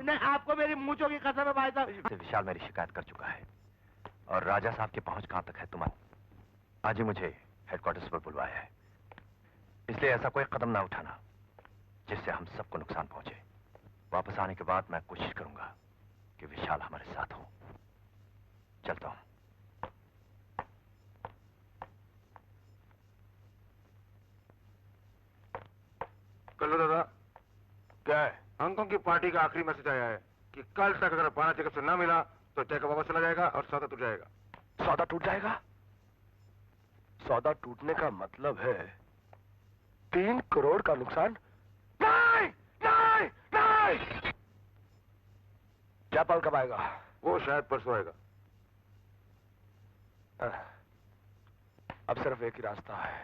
Speaker 4: नहीं, आपको मेरी मूंछों की कसम है भाई साहब।
Speaker 5: विशाल मेरी शिकायत कर चुका है और राजा साहब की पहुंच कहां तक है तुम आज ही मुझे हेडक्वार्टर्स पर बुलवाया है, इसलिए ऐसा कोई कदम ना उठाना जिससे हम सबको नुकसान पहुंचे। वापस आने के बाद मैं कोशिश करूंगा कि विशाल हमारे साथ हो। चलता हूं।
Speaker 3: कल्लू दादा, क्या है? हांगकांग की पार्टी का आखिरी मैसेज आया है कि कल तक अगर 12 टिकट से ना मिला तो चेक वापस चला जाएगा और सौदा टूट जाएगा।
Speaker 4: सौदा टूट जाएगा? सौदा टूटने का मतलब है 3 करोड़ का नुकसान? नहीं! जापाल कब आएगा?
Speaker 3: वो शायद परसों आएगा।
Speaker 4: अब सिर्फ एक ही रास्ता है,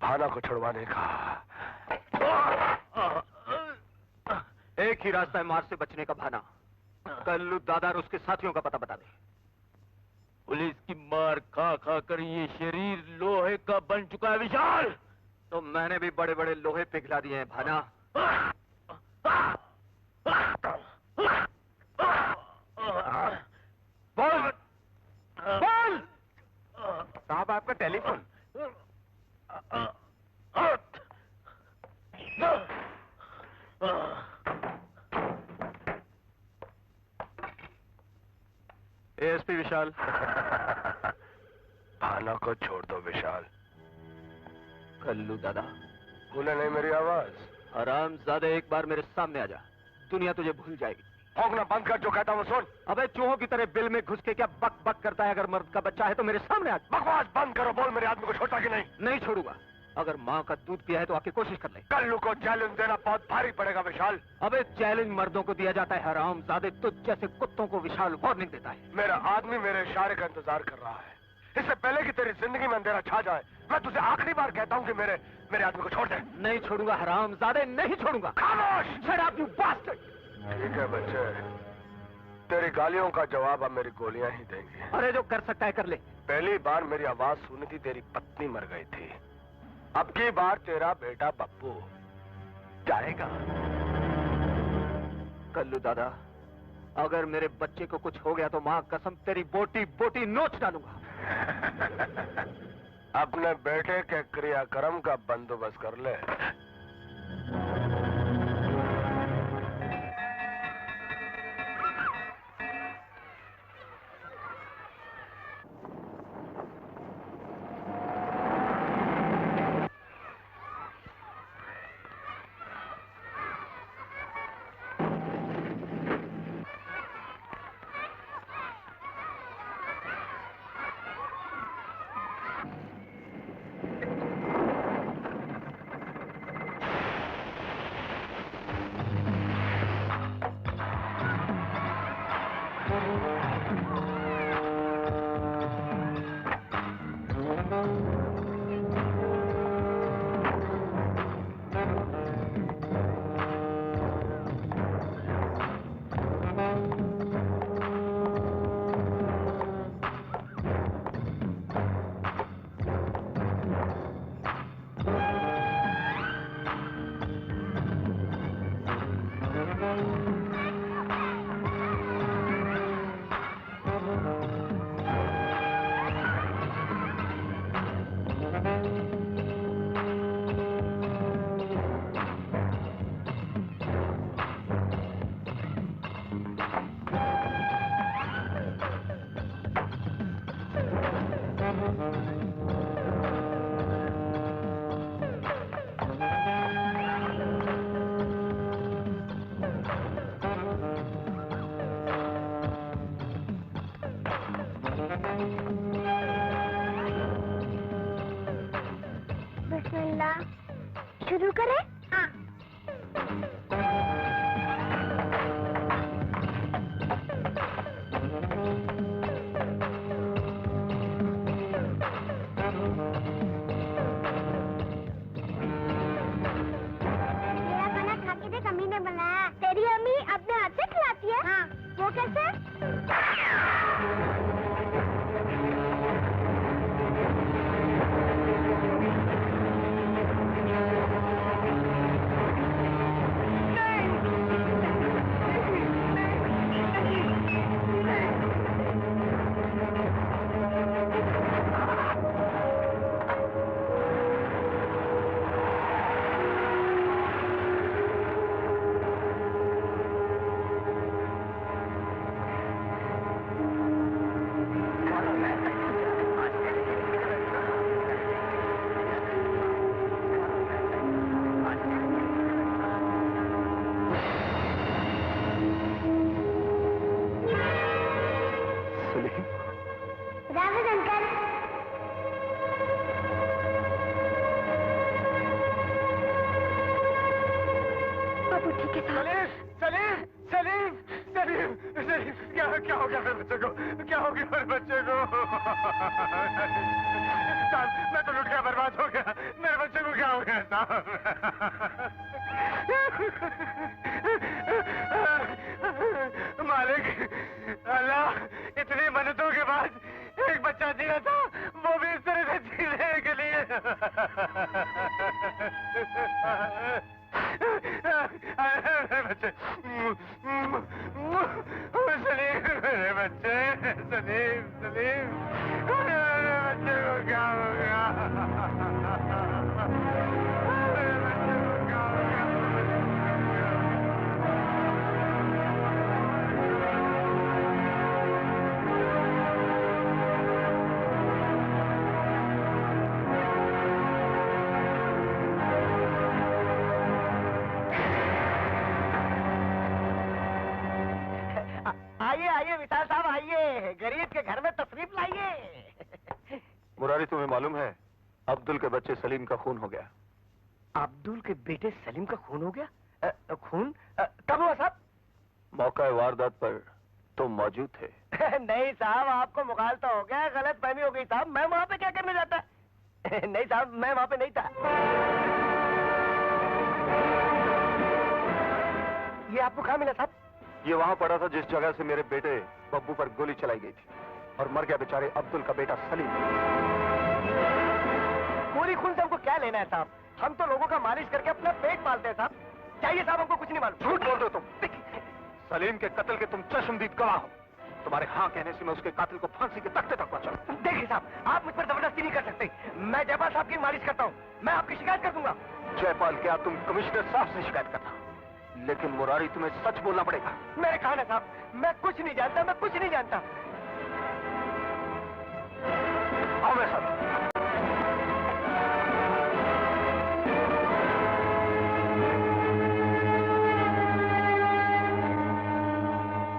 Speaker 4: भाना को छुड़वाने का।
Speaker 1: एक ही रास्ता है मार से बचने का, भाना। कल्लू दादा और उसके साथियों का पता बता दे।
Speaker 12: पुलिस की मार खा खा कर ये शरीर लोहे का बन चुका है विशाल।
Speaker 1: तो मैंने भी बड़े बड़े लोहे पिघला दिए हैं भाना।
Speaker 6: बोल साहब, आपका टेलीफोन।
Speaker 1: एएसपी विशाल।
Speaker 4: भाना को छोड़ दो विशाल।
Speaker 1: कल्लू दादा,
Speaker 4: बोले नहीं मेरी आवाज?
Speaker 1: हरामजादे, एक बार मेरे सामने आ जा, दुनिया तुझे भूल जाएगी।
Speaker 4: भौंकना बंद कर, जो कहता हूँ सुन।
Speaker 1: अबे चूहों की तरह बिल में घुस के क्या बक बक करता है? अगर मर्द का बच्चा है तो मेरे सामने आ।
Speaker 4: बकवास बंद करो, बोल मेरे आदमी को छोड़ता कि नहीं?
Speaker 1: नहीं छोड़ूंगा। अगर माँ का दूध पिया है तो आके कोशिश कर ले।
Speaker 4: कल्लू को चैलेंज देना बहुत भारी पड़ेगा विशाल।
Speaker 1: अबे चैलेंज मर्दों को दिया जाता है हरामजादे, तुझ जैसे कुत्तों को विशाल वार्निंग देता है।
Speaker 4: मेरा आदमी मेरे इशारे का इंतजार कर रहा है। इससे पहले कि तेरी जिंदगी में अंधेरा छा जाए, मैं तुझे आखिरी बार कहता हूँ कि मेरे आदमी को छोड़ दे।
Speaker 1: नहीं छोड़ूंगा हरामजादे, नहीं छोड़ूंगा।
Speaker 4: खामोश!
Speaker 1: Shut up, you bastard!
Speaker 4: ठीक है बच्चे, तेरी गालियों का जवाब अब मेरी गोलियां ही देंगी।
Speaker 1: अरे जो कर सकता है कर ले।
Speaker 4: पहली बार मेरी आवाज सुनी थी, तेरी पत्नी मर गई थी। अब की बार तेरा बेटा बप्पू जाएगा।
Speaker 1: कल्लू दादा, अगर मेरे बच्चे को कुछ हो गया तो माँ कसम तेरी बोटी बोटी नोच डालूंगा।
Speaker 4: अपने बेटे के क्रियाक्रम का बंदोबस्त कर ले।
Speaker 2: ठीक है साहब।
Speaker 3: सलीम सलीम सलीम सलीम क्या हो गया मेरे बच्चे को? क्या हो गया मेरे बच्चे को? साहब मैं तो लुट गया, बर्बाद हो गया। मेरे बच्चे को क्या हो गया साहब? मालिक अल्लाह, इतनी मन्नतों के बाद एक बच्चा दिया था, वो भी इस तरह से जीने के लिए। बच्चे सलीम, मेरे बच्चे सलीम सलीम, मेरे बच्चे को क्या हो गया? मेरे बच्चे को क्या हो गया?
Speaker 8: आइए आइए विशाल साहब, आइए, गरीब के घर में तशरीफ लाइए।
Speaker 1: मुरारी, तुम्हें मालूम है अब्दुल के बच्चे सलीम का खून हो गया।
Speaker 8: अब्दुल के बेटे सलीम का खून हो गया? खून कब हुआ साहब?
Speaker 1: मौका वारदात पर तुम मौजूद थे।
Speaker 8: नहीं साहब, आपको मुगालता हो गया, गलत फहमी हो गई साहब। मैं वहाँ पे क्या करने जाता? नहीं साहब, मैं वहाँ पे नहीं था। ये आपको कहाँ मिला साहब?
Speaker 1: ये वहाँ पड़ा था जिस जगह से मेरे बेटे बब्बू पर गोली चलाई गई थी और मर गया बेचारे अब्दुल का बेटा सलीम।
Speaker 8: गोली खून से हमको क्या लेना है साहब? हम तो लोगों का मालिश करके अपना पेट पालते हैं साहब। चाहिए साहब, हमको कुछ नहीं मालूम।
Speaker 1: झूठ बोल रहे हो तुम। सलीम के कत्ल के तुम चश्मदीद गवाह हो। तुम्हारे हाँ कहने से मैं उसके कातिल को फांसी के तख्ते तक पहुंचा।
Speaker 8: देखिए साहब, आप मुझ पर जबरदस्ती नहीं कर सकते। मैं जयपाल साहब की मालिश करता हूँ, मैं आपकी शिकायत कर दूंगा।
Speaker 1: जयपाल क्या, तुम कमिश्नर साहब से शिकायत करना, लेकिन मुरारी तुम्हें सच बोलना पड़ेगा।
Speaker 8: मेरे कहा ना साहब, मैं कुछ नहीं जानता, मैं कुछ नहीं जानता।
Speaker 1: आओ मेरे साथ।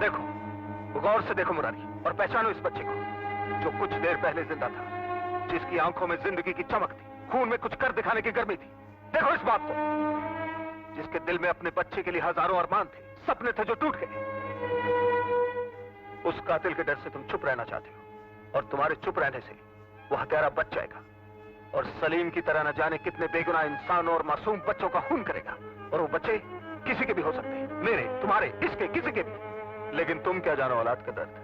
Speaker 1: देखो, गौर से देखो मुरारी, और पहचानो इस बच्चे को जो कुछ देर पहले जिंदा था, जिसकी आंखों में जिंदगी की चमक थी, खून में कुछ कर दिखाने की गर्मी थी। देखो इस बात को, जिसके दिल में अपने बच्चे के लिए हजारों अरमान थे, सपने थे जो टूट गए। उस कातिल के डर से तुम चुप रहना चाहते हो, और तुम्हारे चुप रहने से वो हत्यारा बच जाएगा और सलीम की तरह न जाने कितने बेगुनाह इंसानों और मासूम बच्चों का खून करेगा। और वो बच्चे किसी के भी हो सकते हैं, मेरे, तुम्हारे, इसके, किसी के भी। लेकिन तुम क्या जानो औलाद का दर्द?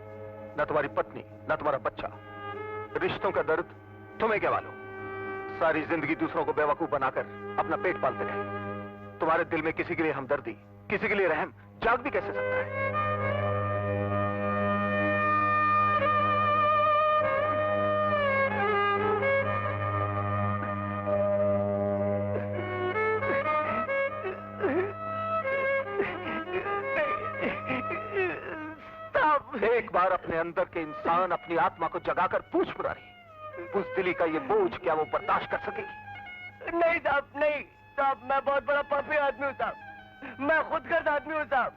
Speaker 1: न तुम्हारी पत्नी, न तुम्हारा बच्चा। रिश्तों का दर्द तुम्हें क्या मालूम? सारी जिंदगी दूसरों को बेवकूफ बनाकर अपना पेट पालते रहे। तुम्हारे दिल में किसी के लिए हमदर्दी, किसी के लिए रहम जाग भी कैसे सकता है? एक बार अपने अंदर के इंसान, अपनी आत्मा को जगाकर पूछ मुरारी, बुज़दिली का ये बोझ क्या वो बर्दाश्त कर सकेगी?
Speaker 8: नहीं साहब, नहीं साहब, मैं बहुत बड़ा पापी आदमी हूँ साहब। मैं खुदगर्ज आदमी हूँ साहब।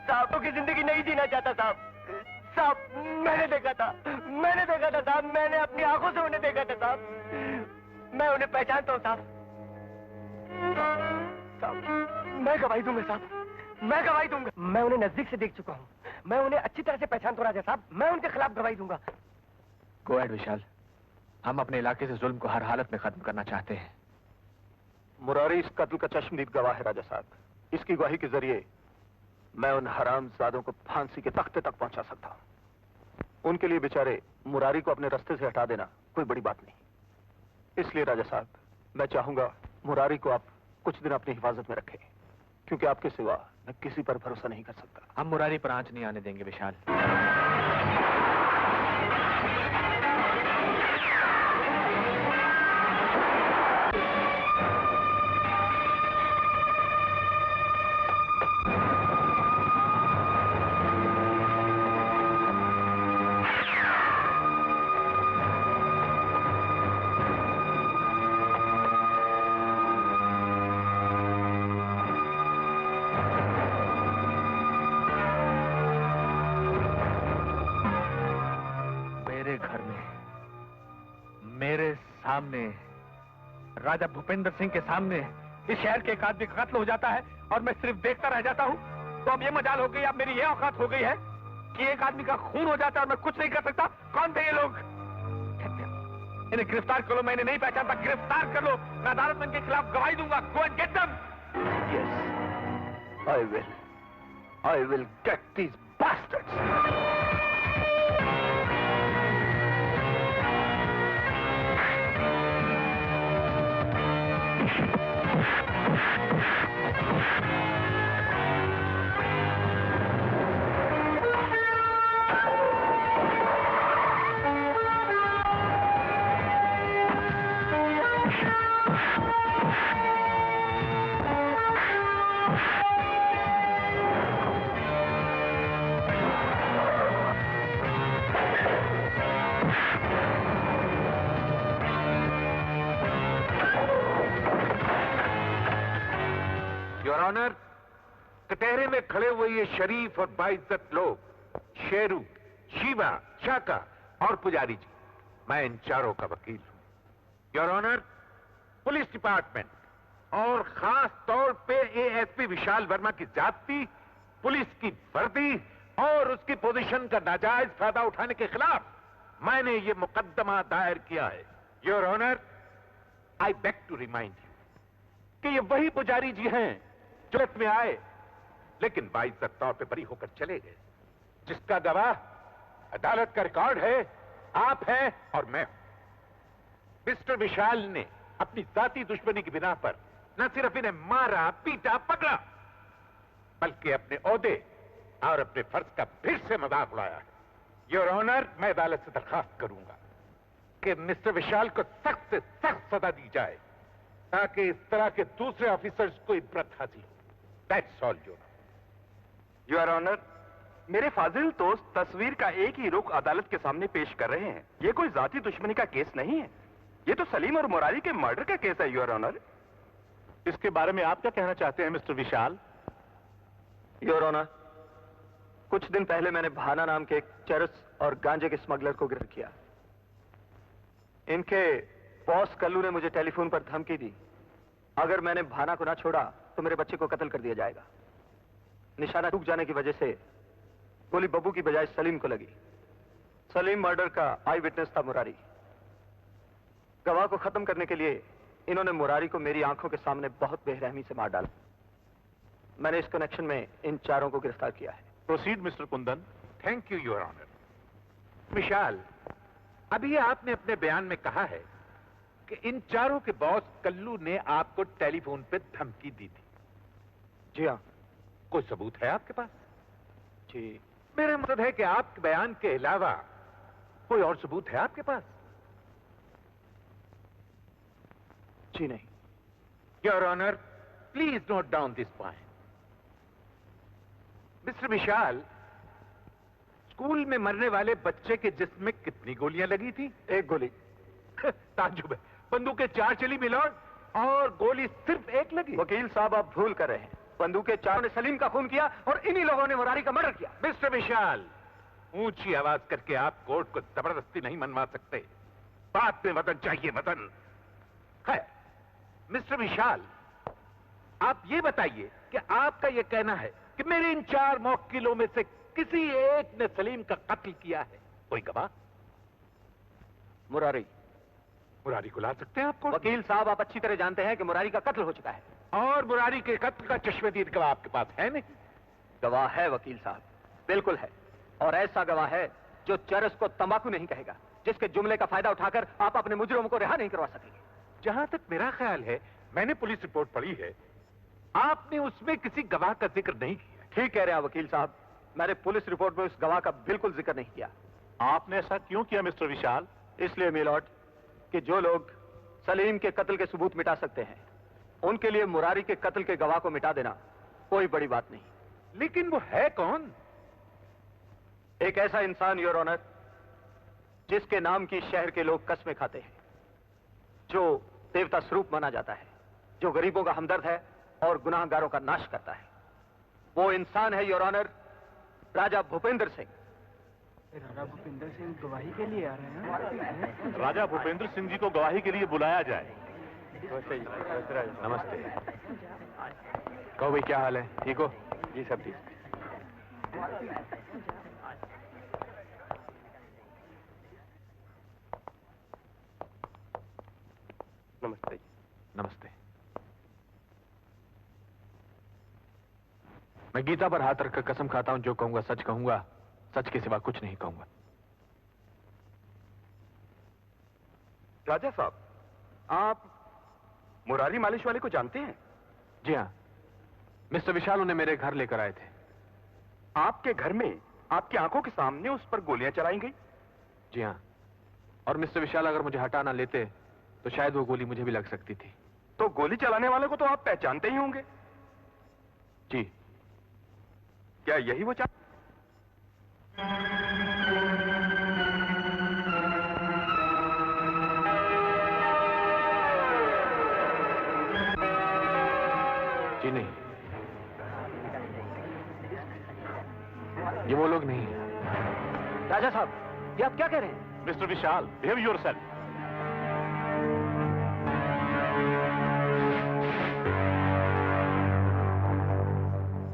Speaker 8: साहबों की जिंदगी नहीं जीना चाहता साहब। साहब मैंने देखा था साहब, मैंने अपनी आंखों से उन्हें देखा था साहब। मैं उन्हें पहचानता हूँ साहब। मैं गवाही दूंगा साहब, मैं गवाही दूंगा। मैं उन्हें नजदीक से देख चुका हूँ, मैं उन्हें अच्छी तरह से पहचानता हूँ राजा साहब। मैं उनके खिलाफ गवाही दूंगा।
Speaker 6: गो एहेड विशाल, हम अपने इलाके से जुल्म को हर हालत में खत्म करना चाहते हैं।
Speaker 1: मुरारी इस कत्ल का चश्मदीद गवाह है राजा साहब। इसकी गवाही के जरिए मैं उन हरामजादों को फांसी के तख्ते तक पहुंचा सकता हूं। उनके लिए बेचारे मुरारी को अपने रास्ते से हटा देना कोई बड़ी बात नहीं। इसलिए राजा साहब, मैं चाहूंगा मुरारी को आप कुछ दिन अपनी हिफाजत में रखें, क्योंकि आपके सिवा मैं किसी पर भरोसा नहीं कर सकता।
Speaker 6: हम मुरारी पर आंच नहीं आने देंगे विशाल। राजा भूपेंद्र सिंह के सामने इस शहर के एक आदमी का कत्ल हो जाता है
Speaker 10: और मैं सिर्फ देखता रह जाता हूँ, तो अब ये मजाल हो गई, अब मेरी ये औकात हो गई है कि एक आदमी का खून हो जाता है और मैं कुछ नहीं कर सकता। कौन थे ये लोग? इन्हें गिरफ्तार कर लो, मैं इन्हें नहीं पहचानता, गिरफ्तार कर लो, मैं अदालत में इनके खिलाफ गवाही दूंगा। Go and get them.
Speaker 1: Yes, I will get these bastards.
Speaker 10: Your honour, कटहरे में खड़े हुए ये शरीफ और बाइज्जत लोग, शेरू, शिवा, शाका और पुजारी जी, मैं इन चारों का वकील हूं। योर ऑनर, पुलिस डिपार्टमेंट और खास तौर पे एएसपी विशाल वर्मा की जाति, पुलिस की वर्दी और उसकी पोजीशन का नाजायज फायदा उठाने के खिलाफ मैंने ये मुकदमा दायर किया है। Your honour, I beg to remind you कि ये वही पुजारी जी हैं जो जगत में आए लेकिन बाइज्जत तौर पे बरी होकर चले गए, जिसका गवाह अदालत का रिकॉर्ड है, आप हैं और मैं हूं। मिस्टर विशाल ने अपनी जाति दुश्मनी की बिना पर न सिर्फ इन्हें मारा, पीटा, पकड़ा, बल्कि अपने ओहदे और अपने फर्ज का फिर से मजाक उड़ाया है। योर ऑनर, मैं अदालत से दरखास्त करूंगा कि मिस्टर विशाल को सख्त से सख्त सजा दी जाए ताकि इस तरह के दूसरे ऑफिसर्स को इब्रत हासिल हो। दैट्स ऑल
Speaker 11: योर ऑनर, मेरे फाजिल दोस्त तस्वीर का एक ही रुख अदालत के सामने पेश कर रहे हैं। ये कोई जाति दुश्मनी का केस नहीं है, ये तो सलीम और मुरारी के मर्डर का केस है। योर ऑनर, इसके बारे में आप क्या कहना चाहते हैं मिस्टर विशाल?
Speaker 1: योर ऑनर, कुछ दिन पहले मैंने भाना नाम के एक चरस और गांजे के स्मगलर को गिरफ्तार किया। इनके बॉस कल्लू ने मुझे टेलीफोन पर धमकी दी, अगर मैंने भाना को ना छोड़ा तो मेरे बच्चे को कत्ल कर दिया जाएगा। निशाना चूक जाने की वजह से गोली बब्बू की बजाय सलीम को लगी। सलीम मर्डर का आई विटनेस था मुरारी। गवाह को खत्म करने के लिए इन्होंने मुरारी को मेरी आंखों के सामने बहुत बेरहमी से मार डाला। मैंने इस कनेक्शन में इन चारों को गिरफ्तार किया है।
Speaker 11: Proceed mister Kundan.
Speaker 10: Thank you your honour. Vishal, अभी आपने अपने बयान में कहा है कि इन चारों के बॉस कल्लू ने आपको टेलीफोन पे धमकी दी थी।
Speaker 1: जी हाँ।
Speaker 10: कोई सबूत है आपके पास?
Speaker 1: जी।
Speaker 10: मेरा मतलब है कि आपके बयान के अलावा कोई और सबूत है आपके पास?
Speaker 1: जी नहीं।
Speaker 10: Your honour, please note down this point. Mister Vishal, school में मरने वाले बच्चे के जिस्म में कितनी गोलियां लगी थी?
Speaker 1: एक गोली।
Speaker 10: ताज्जुब है, बंदूकें 4 चली मिलॉर्ड और गोली सिर्फ एक लगी।
Speaker 1: वकील साहब, आप भूल कर रहे हैं। बंदूकें 4 ने सलीम का खून किया और इन्हीं लोगों ने मुरारी का मर्डर किया।
Speaker 10: मिस्टर विशाल, ऊंची आवाज करके आप कोर्ट को जबरदस्ती नहीं मनवा सकते। बात में वतन चाहिए, वतन। खैर, मिस्टर विशाल, आप ये बताइए कि आपका ये कहना है कि मेरे इन 4 मौक्किलों में से किसी एक ने सलीम का कत्ल किया है। कोई गवाह?
Speaker 1: मुरारी।
Speaker 10: मुरारी को ला सकते हैं आपको?
Speaker 1: वकील साहब, आप अच्छी तरह जानते हैं कि मुरारी का कत्ल हो चुका है।
Speaker 10: और मुरारी के कत्ल का चश्मदीद गवाह आपके पास है नहीं?
Speaker 1: गवाह है वकील साहब, बिल्कुल है। और ऐसा गवाह है जो चरस को तंबाकू नहीं कहेगा, जिसके जुमले का फायदा उठाकर आप अपने मुजरिमों को रिहा नहीं करवा सकेंगे।
Speaker 10: जहां तक मेरा ख्याल है, मैंने पुलिस रिपोर्ट पढ़ी है, आपने उसमें किसी गवाह का जिक्र नहीं किया।
Speaker 1: ठीक कह रहे हैं वकील साहब, मैंने पुलिस रिपोर्ट में उस गवाह का बिल्कुल जिक्र नहीं किया।
Speaker 11: आपने ऐसा क्यों किया मिस्टर विशाल?
Speaker 1: इसलिए मिलॉर्ड कि जो लोग सलीम के कत्ल के सबूत मिटा सकते हैं, उनके लिए मुरारी के कत्ल के गवाह को मिटा देना कोई बड़ी बात नहीं।
Speaker 10: लेकिन वो है कौन?
Speaker 1: एक ऐसा इंसान योर ऑनर, जिसके नाम की शहर के लोग कसमें खाते हैं, जो देवता स्वरूप माना जाता है, जो गरीबों का हमदर्द है और गुनाहगारों का नाश करता है। वो इंसान है योर ऑनर राजा भूपेंद्र सिंह।
Speaker 7: राजा भूपेंद्र सिंह गवाही के लिए आ रहे हैं।
Speaker 11: राजा भूपेंद्र सिंह जी को गवाही के लिए बुलाया जाए।
Speaker 6: नमस्ते। कहो भाई, क्या हाल है? ठीक हो?
Speaker 5: जी सब ठीक।
Speaker 6: नमस्ते। नमस्ते। मैं गीता पर हाथ रखकर कसम खाता हूं, जो कहूंगा सच कहूंगा, सच के सिवा कुछ नहीं कहूंगा।
Speaker 11: राजा साहब, आप मुरारी मालिश वाले को जानते हैं?
Speaker 6: जी हाँ, मिस्टर विशाल उन्हें मेरे घर लेकर आए थे।
Speaker 11: आपके घर में आपकी आंखों के सामने उस पर गोलियां चलाई गई?
Speaker 6: जी हाँ, और मिस्टर विशाल अगर मुझे हटा ना लेते तो शायद वो गोली मुझे भी लग सकती थी।
Speaker 11: तो गोली चलाने वाले को तो आप पहचानते ही होंगे?
Speaker 6: जी।
Speaker 11: क्या यही वो
Speaker 6: जी नहीं, ये वो लोग नहीं।
Speaker 1: राजा साहब, ये आप क्या कह रहे हैं?
Speaker 11: मिस्टर विशाल, बिहेव योरसेल्फ।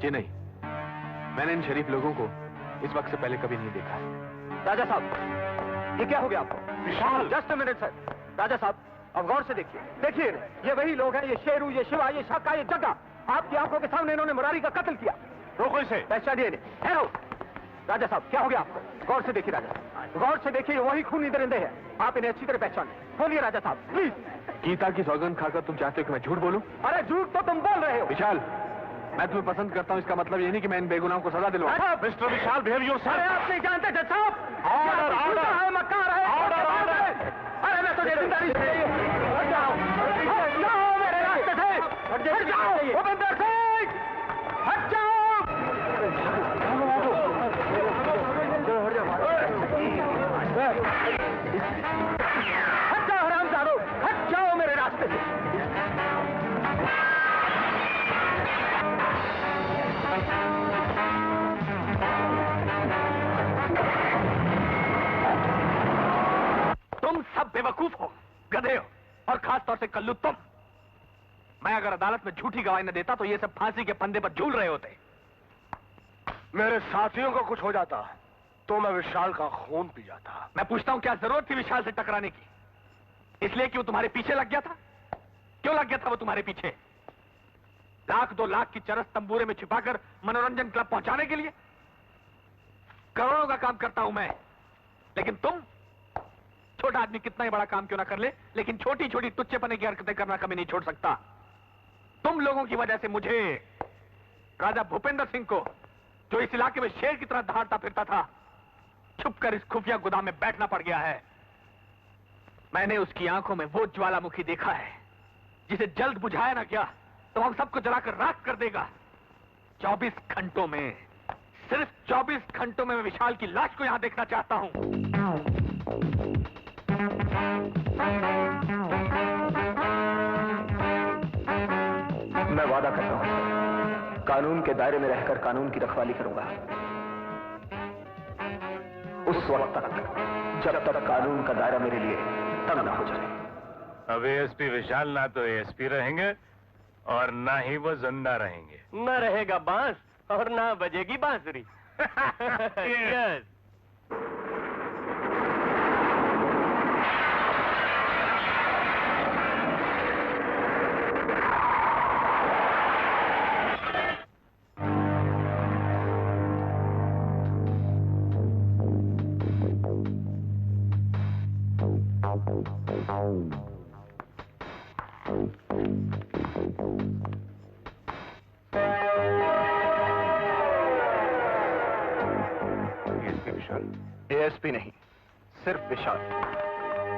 Speaker 6: जी नहीं, मैंने इन शरीफ लोगों को इस वक्त से पहले कभी नहीं देखा है।
Speaker 1: राजा साहब, ये क्या हो गया आपको?
Speaker 11: Vishal!
Speaker 1: Just a minute sir. राजा साहब, अब गौर से देखिए। देखिए, ये वही लोग हैं, ये शेरू, ये शिवा, ये शक्का, ये जग्गा। आपकी आंखों के सामने इन्होंने मुरारी का कत्ल किया।
Speaker 11: रोको इसे।
Speaker 1: पहचानिए इन्हें। हेलो राजा साहब, क्या हो गया आपको? गौर से देखिए राजा, गौर से देखिए, वही खूनी दरिंदे हैं। आप इन्हें अच्छी तरह पहचाने। बोलिए राजा साहब, प्लीज।
Speaker 6: गीता की सौगंध खाकर तुम चाहते हो कि मैं झूठ बोलूं?
Speaker 1: अरे झूठ तो तुम बोल रहे हो।
Speaker 6: विशाल, मैं तुम्हें पसंद करता हूं, इसका मतलब ये नहीं कि मैं इन बेगुनाहों को सजा दिलवाऊं।
Speaker 11: मिस्टर विशाल, बिहेव योरसेल्फ।
Speaker 1: अरे आप नहीं जानते जज साहब।
Speaker 11: ऑर्डर, ऑर्डर
Speaker 1: है, मक्कार है।
Speaker 11: Order, order.
Speaker 1: अरे मैं तो जिंदा नहीं चाहिए। हट जाओ, हट जाओ मेरे रास्ते से। हट जाओ भूपेंद्र सिंह, हट जाओ। हट जाओ हरामजादो, हट जाओ मेरे रास्ते से।
Speaker 6: तुम सब बेवकूफ हो, गधे हो, और खास तौर से कल्लू तुम। मैं अगर अदालत में झूठी गवाही न देता तो ये सब फांसी के फंदे पर झूल रहे होते।
Speaker 4: मेरे साथियों को कुछ हो जाता तो मैं विशाल का खून पी जाता।
Speaker 6: मैं पूछता हूं, क्या जरूरत थी विशाल से टकराने की? इसलिए कि वो तुम्हारे पीछे लग गया था? क्यों लग गया था वो तुम्हारे पीछे? 1-2 लाख की चरस तंबूरे में छिपाकर मनोरंजन क्लब पहुंचाने के लिए? करोड़ों का काम करता हूं मैं, लेकिन तुम, छोटा आदमी कितना ही बड़ा काम क्यों ना कर ले, लेकिन छोटी छोटी तुच्छेपने की हरकतें करना कभी नहीं छोड़ सकता। तुम लोगों की वजह से मुझे, राजा भूपेंद्र सिंह को, जो इस इलाके में शेर की तरह दहाड़ता फिरता था, छुपकर इस खुफिया गोदाम में बैठना पड़ गया है। मैंने उसकी आंखों में वो ज्वालामुखी देखा है जिसे जल्द बुझाया ना क्या तो हम सबको जलाकर राख कर देगा। 24 घंटों में, सिर्फ 24 घंटों में मैं विशाल की लाश को यहां देखना चाहता हूं।
Speaker 1: मैं वादा करता हूं, कानून के दायरे में रहकर कानून की रखवाली करूंगा, उस वक्त तक जब तक कानून का दायरा मेरे लिए तंग ना हो जाए।
Speaker 12: अब एएसपी विशाल ना तो एएसपी रहेंगे और ना ही वो जिंदा रहेंगे।
Speaker 8: न रहेगा बांस और ना बजेगी बांसुरी। यस।
Speaker 1: एएसपी नहीं, सिर्फ विशाल।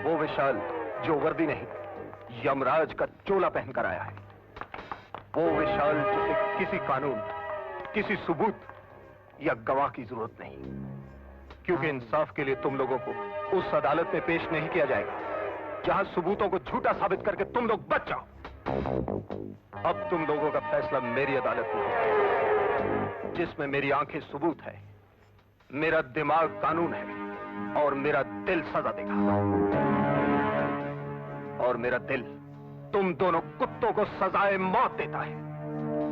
Speaker 1: वो विशाल जो वर्दी नहीं, यमराज का चोला पहनकर आया है। वो विशाल जिसे किसी कानून, किसी सबूत या गवाह की जरूरत नहीं, क्योंकि इंसाफ के लिए तुम लोगों को उस अदालत में पेश नहीं किया जाएगा जहां सबूतों को झूठा साबित करके तुम लोग बच जाओ। अब तुम लोगों का फैसला मेरी अदालत में होगा, जिसमें मेरी आंखें सबूत है, मेरा दिमाग कानून है और मेरा दिल सजा देगा। और मेरा दिल
Speaker 4: तुम दोनों कुत्तों को सजाए मौत देता है।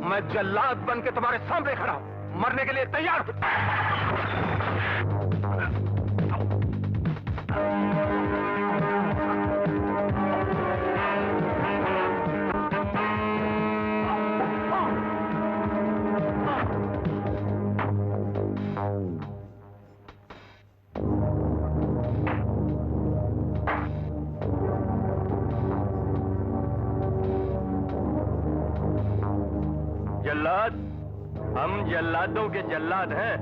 Speaker 4: मैं जल्लाद बन के तुम्हारे सामने खड़ा हूं, मरने के लिए तैयार हूं।
Speaker 5: जल्लाद, हम जल्लादों के जल्लाद हैं।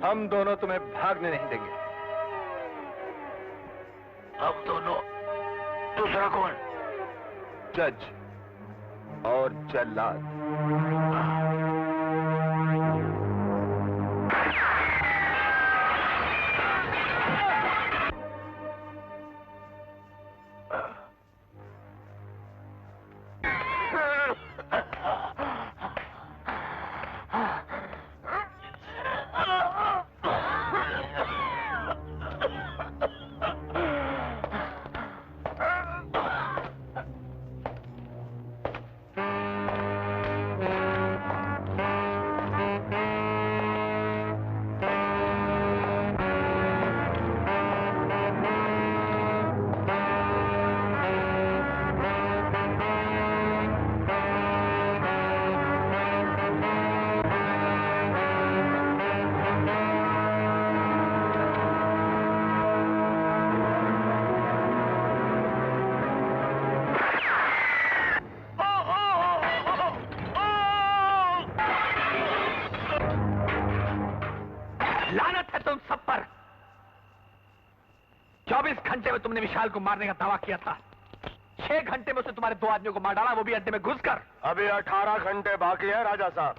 Speaker 5: हम दोनों तुम्हें भागने नहीं देंगे।
Speaker 12: हम दोनों? दूसरा कौन?
Speaker 4: जज और जल्लाद।
Speaker 1: तुमने विशाल को मारने का दावा किया था। 6 घंटे में उसने तुम्हारे 2 आदमियों को मार डाला, वो भी अड्डे में घुसकर।
Speaker 4: अभी 18 घंटे बाकी है राजा साहब।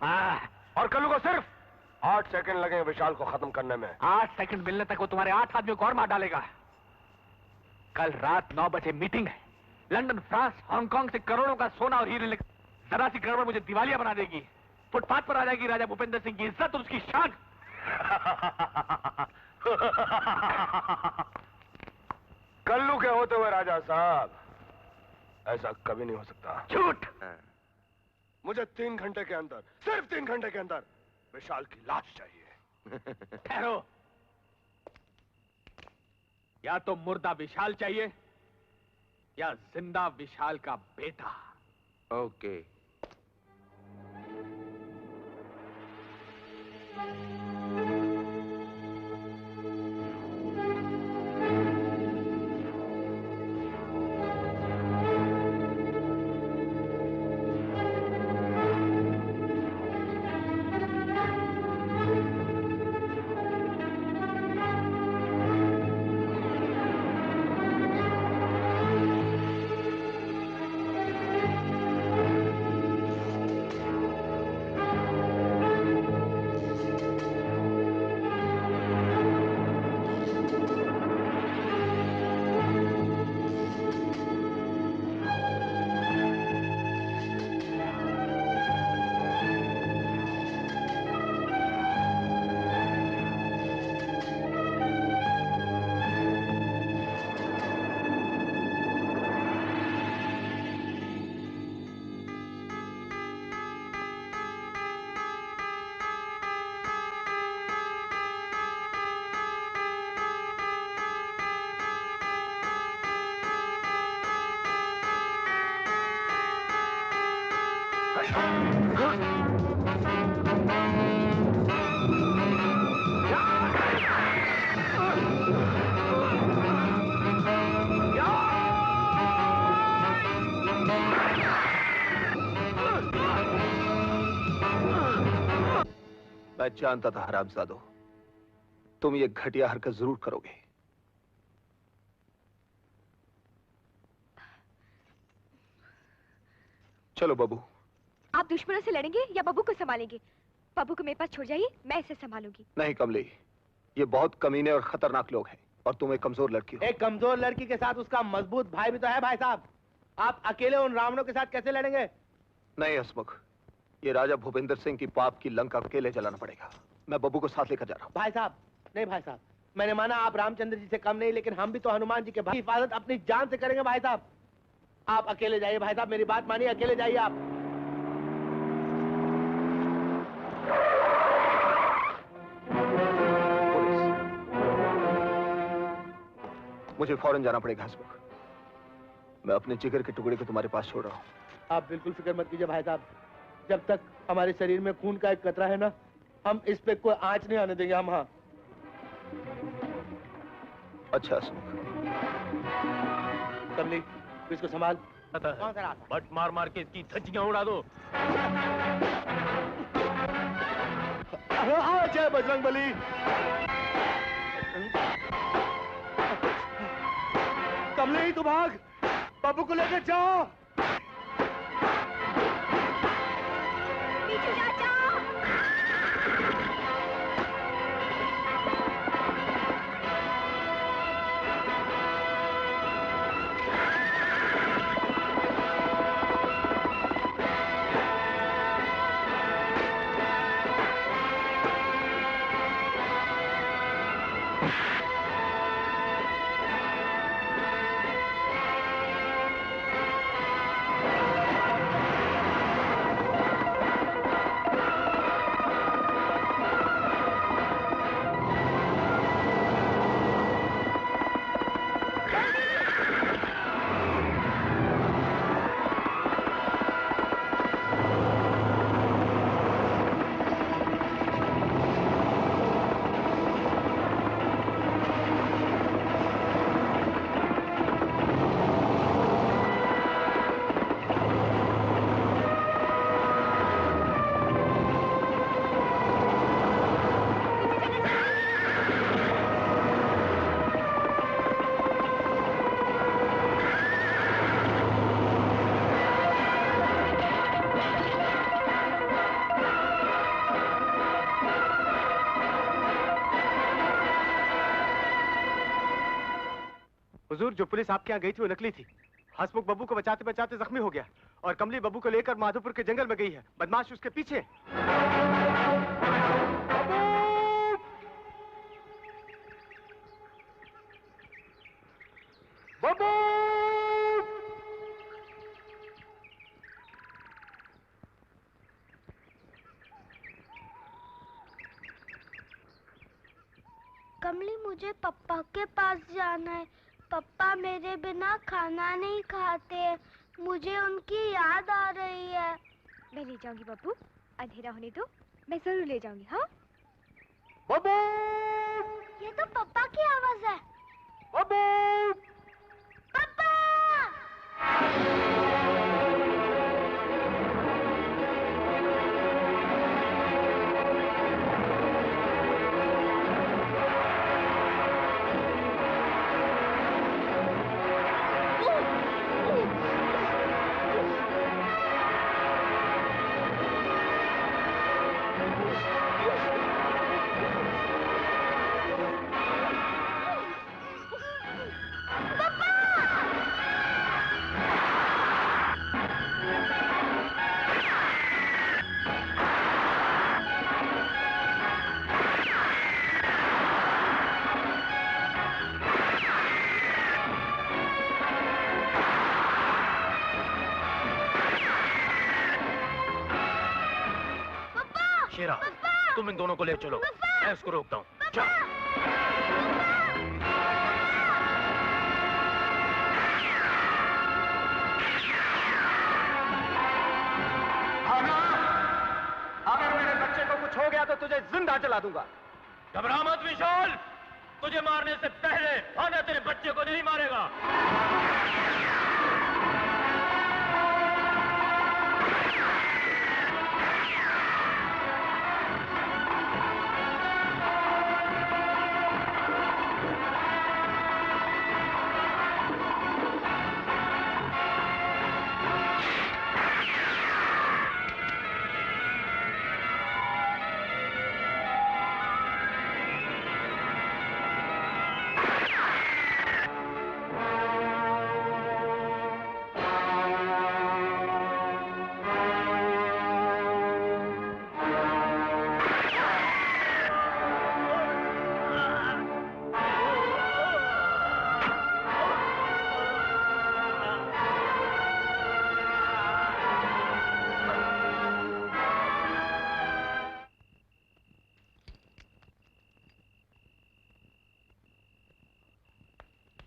Speaker 4: और कल्लू को सिर्फ 8 सेकंड लगेंगे विशाल को खत्म करने में।
Speaker 1: 8 सेकंड मिलने तक वो तुम्हारे 8 आदमियों को और मार डालेगा। कल रात 9 बजे मीटिंग है। लंदन, फ्रांस, हांगकांग से करोड़ों का सोना और हीरे लेकर जरा सी गड़बड़ मुझे दिवालिया बना देगी। फुटपाथ पर आ जाएगी राजा भूपेंद्र सिंह की इज्जत और उसकी शान।
Speaker 4: कल्लू के होते हुए राजा साहब ऐसा कभी नहीं हो सकता।
Speaker 1: झूठ।
Speaker 4: मुझे 3 घंटे के अंदर, सिर्फ 3 घंटे के अंदर विशाल की लाश चाहिए।
Speaker 1: ठहरो, या तो मुर्दा विशाल चाहिए या जिंदा विशाल का बेटा।
Speaker 7: ओके।
Speaker 1: मैं जानता था हरामजादो, तुम ये घटिया हरकत जरूर करोगे। चलो बब्बू।
Speaker 2: आप दुश्मनों से लड़ेंगे या बब्बू को संभालेंगे? बब्बू को मेरे पास छोड़ जाइए, मैं इसे संभालूंगी।
Speaker 1: नहीं कमली, ये बहुत कमीने और खतरनाक लोग हैं और तुम एक कमजोर लड़की हो।
Speaker 7: एक कमजोर लड़की के साथ उसका मजबूत भाई भी तो है भाई साहब। आप अकेले उन रावणों के साथ कैसे लड़ेंगे?
Speaker 1: नहीं हसमुख, ये राजा भूपेंद्र सिंह की पाप की लंका अकेले जलाना पड़ेगा। मैं बब्बू को साथ लेकर जा रहा हूँ।
Speaker 7: भाई साहब, नहीं भाई साहब, मैंने माना आप रामचंद्र जी से कम नहीं, लेकिन हम भी तो हनुमान जी के भाई हिफाजत अपनी जान से करेंगे भाई साहब। आप अकेले जाइए भाई साहब, मेरी बात मानिए, अकेले जाइए आप।
Speaker 1: मुझे फौरन जाना पड़ेगा हसमुख। मैं अपने जिगर के टुकड़े को तुम्हारे पास छोड़ रहा हूँ।
Speaker 7: आप बिल्कुल फिक्र मत कीजिए भाई साहब, जब तक हमारे शरीर में खून का एक कतरा है ना, हम इस पे कोई आंच नहीं आने देंगे हम। हाँ
Speaker 1: अच्छा हसमुख।
Speaker 7: कमली, इसको संभाल।
Speaker 12: बट मार मार के इसकी धज्जियां उड़ा दो।
Speaker 7: जय बजरंगबली। कमली तू भाग, बाबू को लेकर जाओ।
Speaker 2: पीछे जा जाओ।
Speaker 6: हुजूर, जो पुलिस आपके यहाँ गई थी वो नकली थी। हसमुख बब्बू को बचाते बचाते जख्मी हो गया और कमली बब्बू को लेकर माधोपुर के जंगल में गई है। बदमाश उसके पीछे। बब्बू!
Speaker 2: कमली, मुझे पप्पा के पास जाना है। पप्पा मेरे बिना खाना नहीं खाते। मुझे उनकी याद आ रही है। मैं ले जाऊंगी बब्बू, अंधेरा होने दो, मैं जरूर ले जाऊंगी। हाँ
Speaker 7: बब्बू!
Speaker 2: ये तो पप्पा की आवाज है।
Speaker 7: बब्बू!
Speaker 2: पप्पा!
Speaker 12: शेरा, तुम इन दोनों को ले चलो, मैं उसको रोकता हूँ।
Speaker 3: भागो!
Speaker 1: तुझे जिंदा जला दूंगा।
Speaker 12: घबरा मत विशाल, तुझे मारने से पहले आना तेरे बच्चे को नहीं मारेगा।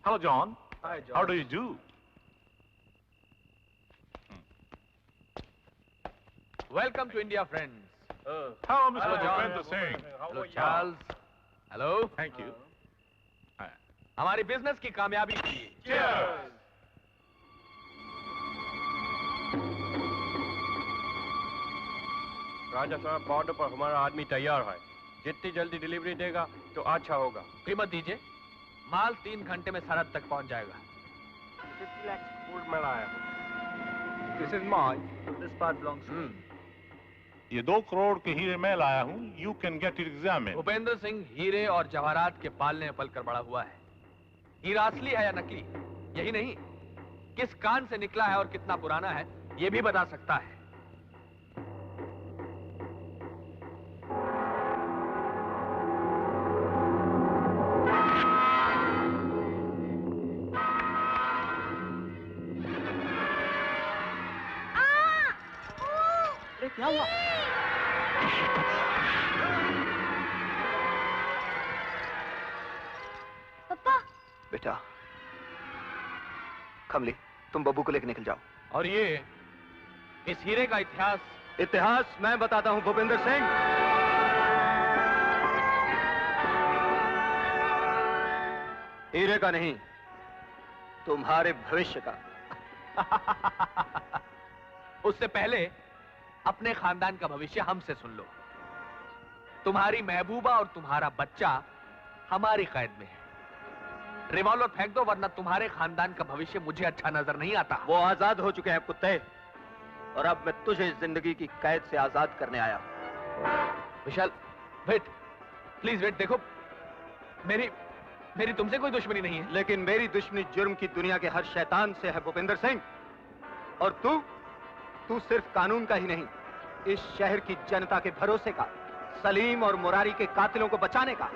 Speaker 11: Hello, John.
Speaker 10: Hi, John.
Speaker 11: How do you do?
Speaker 12: Welcome to India, friends.
Speaker 11: Hello, Mr.
Speaker 12: Hello, John.
Speaker 11: Bhupender Singh.
Speaker 12: Hello, Charles. Hello.
Speaker 11: Thank you.
Speaker 12: हमारी बिजनेस की कामयाबी के लिए
Speaker 11: Cheers.
Speaker 6: राजा साहब, बॉर्डर पर हमारा आदमी तैयार है। जितनी जल्दी डिलीवरी देगा तो अच्छा होगा।
Speaker 12: कीमत दीजिए। माल 3 घंटे में सरहद तक पहुंच जाएगा।
Speaker 6: 50 लाख गोल्ड में लाया हूँ।
Speaker 1: This is mine. This part belongs to me.
Speaker 11: ये 2 करोड़ के हीरे मैं लाया हूँ। You can get it examined.
Speaker 12: Bhupendra Singh हीरे और जवाहरात के पालने में पलकर बड़ा हुआ है। हीरा असली है या नकली, यही नहीं, किस कान से निकला है और कितना पुराना है, ये भी बता सकता है।
Speaker 1: क्या हुआ?
Speaker 2: पापा,
Speaker 1: बेटा, कमली, तुम बब्बू को लेकर निकल जाओ।
Speaker 12: और ये इस हीरे का
Speaker 1: इतिहास मैं बताता हूं भूपेंद्र सिंह। हीरे का नहीं, तुम्हारे भविष्य का।
Speaker 12: उससे पहले अपने खानदान का भविष्य हमसे सुन लो। तुम्हारी महबूबा और तुम्हारा बच्चा हमारी कैद में है। रिवॉल्वर फेंक दो, वरना तुम्हारे खानदान का भविष्य मुझे अच्छा नजर नहीं आता।
Speaker 1: वो आजाद हो चुके हैं कुत्ते, और अब मैं तुझे जिंदगी की कैद से आजाद करने आया हूं।
Speaker 12: विशाल, वेट, प्लीज वेट। देखो, मेरी तुमसे कोई दुश्मनी नहीं है।
Speaker 1: लेकिन मेरी दुश्मनी जुर्म की दुनिया के हर शैतान से है भूपेंद्र सिंह। और तू सिर्फ कानून का ही नहीं, इस शहर की जनता के भरोसे का, सलीम और मुरारी के कातिलों को बचाने का,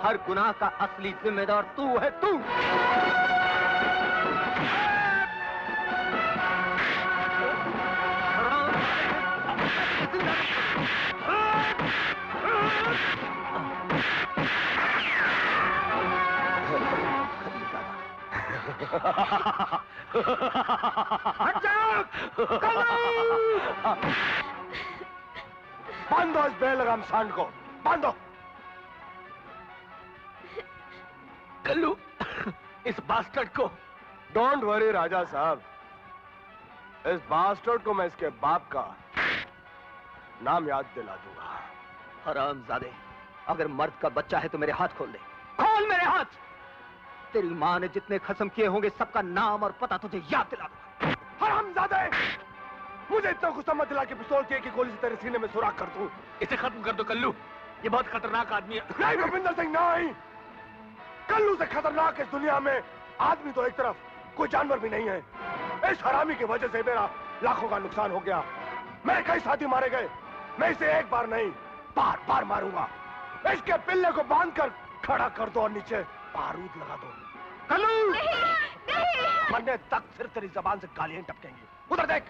Speaker 1: हर गुनाह का असली जिम्मेदार तू है। तू
Speaker 4: बांधो इस बेलगाम सांड को, बांधो।
Speaker 12: कल्लू, इस बास्टर्ड को।
Speaker 4: डोंट वरी राजा साहब, इस बास्टर्ड को मैं इसके बाप का नाम याद दिला दूंगा।
Speaker 1: हरामजादे, अगर मर्द का बच्चा है तो मेरे हाथ खोल दे। खोल मेरे हाथ। तेरी माँ ने जितने खत्म किए होंगे सबका नाम और पता तुझे याद दिला दूंगा।
Speaker 4: हरामजादे, मुझे इतना गुस्सा मत दिला कि पिस्तौल की गोली से तेरे सीने में सुराख कर दूं।
Speaker 12: इसे खत्म कर दो कल्लू, ये बहुत खतरनाक आदमी है।
Speaker 4: नहीं भूपेंद्र सिंह, नहीं। कल्लू से खतरनाक इस दुनिया में आदमी तो एक तरफ, कोई जानवर भी नहीं है। इस हरामी की वजह से मेरा लाखों का नुकसान हो गया। मेरे कई साथी मारे गए। मैं इसे एक बार नहीं, बार बार मारूंगा। इसके पिल्ले को बांधकर खड़ा कर दो और नीचे बारूद लगा दो। कल्लू,
Speaker 2: नहीं।
Speaker 4: मरने तक सिर्फ तेरी जबान से गालियां टपकेंगी। उधर देख।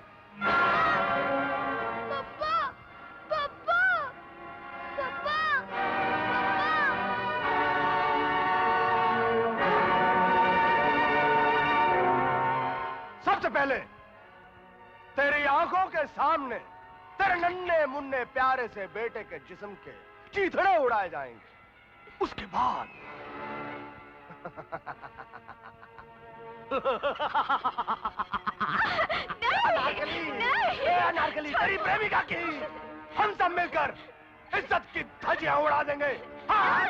Speaker 2: पापा, पापा, पापा,
Speaker 4: सबसे पहले तेरी आंखों के सामने तेरे नन्हे मुन्ने प्यारे से बेटे के जिस्म के चीथड़े उड़ाए जाएंगे। उसके बाद अनारकली तेरी प्रेमिका की हम सब मिलकर इज्जत की धज्जियां उड़ा देंगे। हाँ।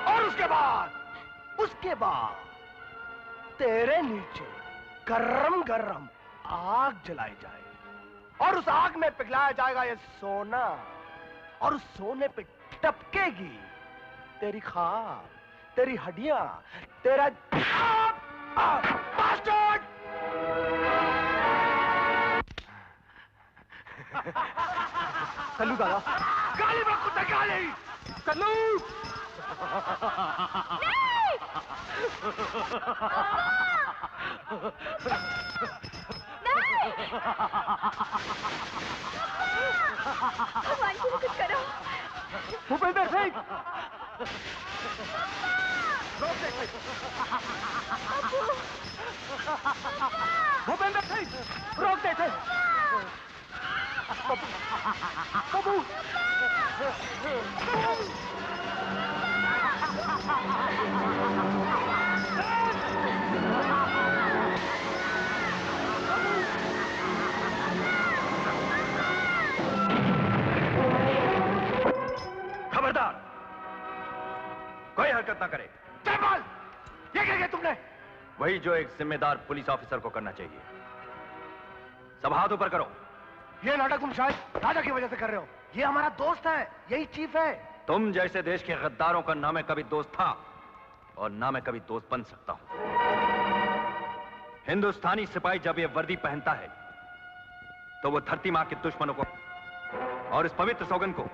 Speaker 4: और उसके बाद तेरे नीचे गरम गरम आग जलाई जाएगी और उस आग में पिघलाया जाएगा ये सोना और उस सोने पे टपकेगी तेरी खाल, तेरी हड्डियां, तेरा बास्टर्ड।
Speaker 1: कल्लू दादा,
Speaker 4: गाली में कुत्ते गाली।
Speaker 1: कल्लू
Speaker 2: भगवान जी कुछ करो।
Speaker 1: भूपेंद्र सिंह, भूपेंद्र सिंह, रोक दे थे। बाबू,
Speaker 5: खबरदार, कोई हरकत ना करे।
Speaker 4: जयपाल, ये क्या किया तुमने?
Speaker 5: वही जो एक जिम्मेदार पुलिस ऑफिसर को करना चाहिए। सब हाथ ऊपर करो।
Speaker 4: ये नाटक तुम शायद राजा की वजह से कर रहे हो। ये हमारा दोस्त है, यही चीफ है।
Speaker 5: तुम जैसे देश के गद्दारों का ना मैं कभी दोस्त था और ना मैं कभी दोस्त बन सकता हूं। हिंदुस्तानी सिपाही जब ये वर्दी पहनता है तो वो धरती मां के दुश्मनों को और इस पवित्र सौगंध को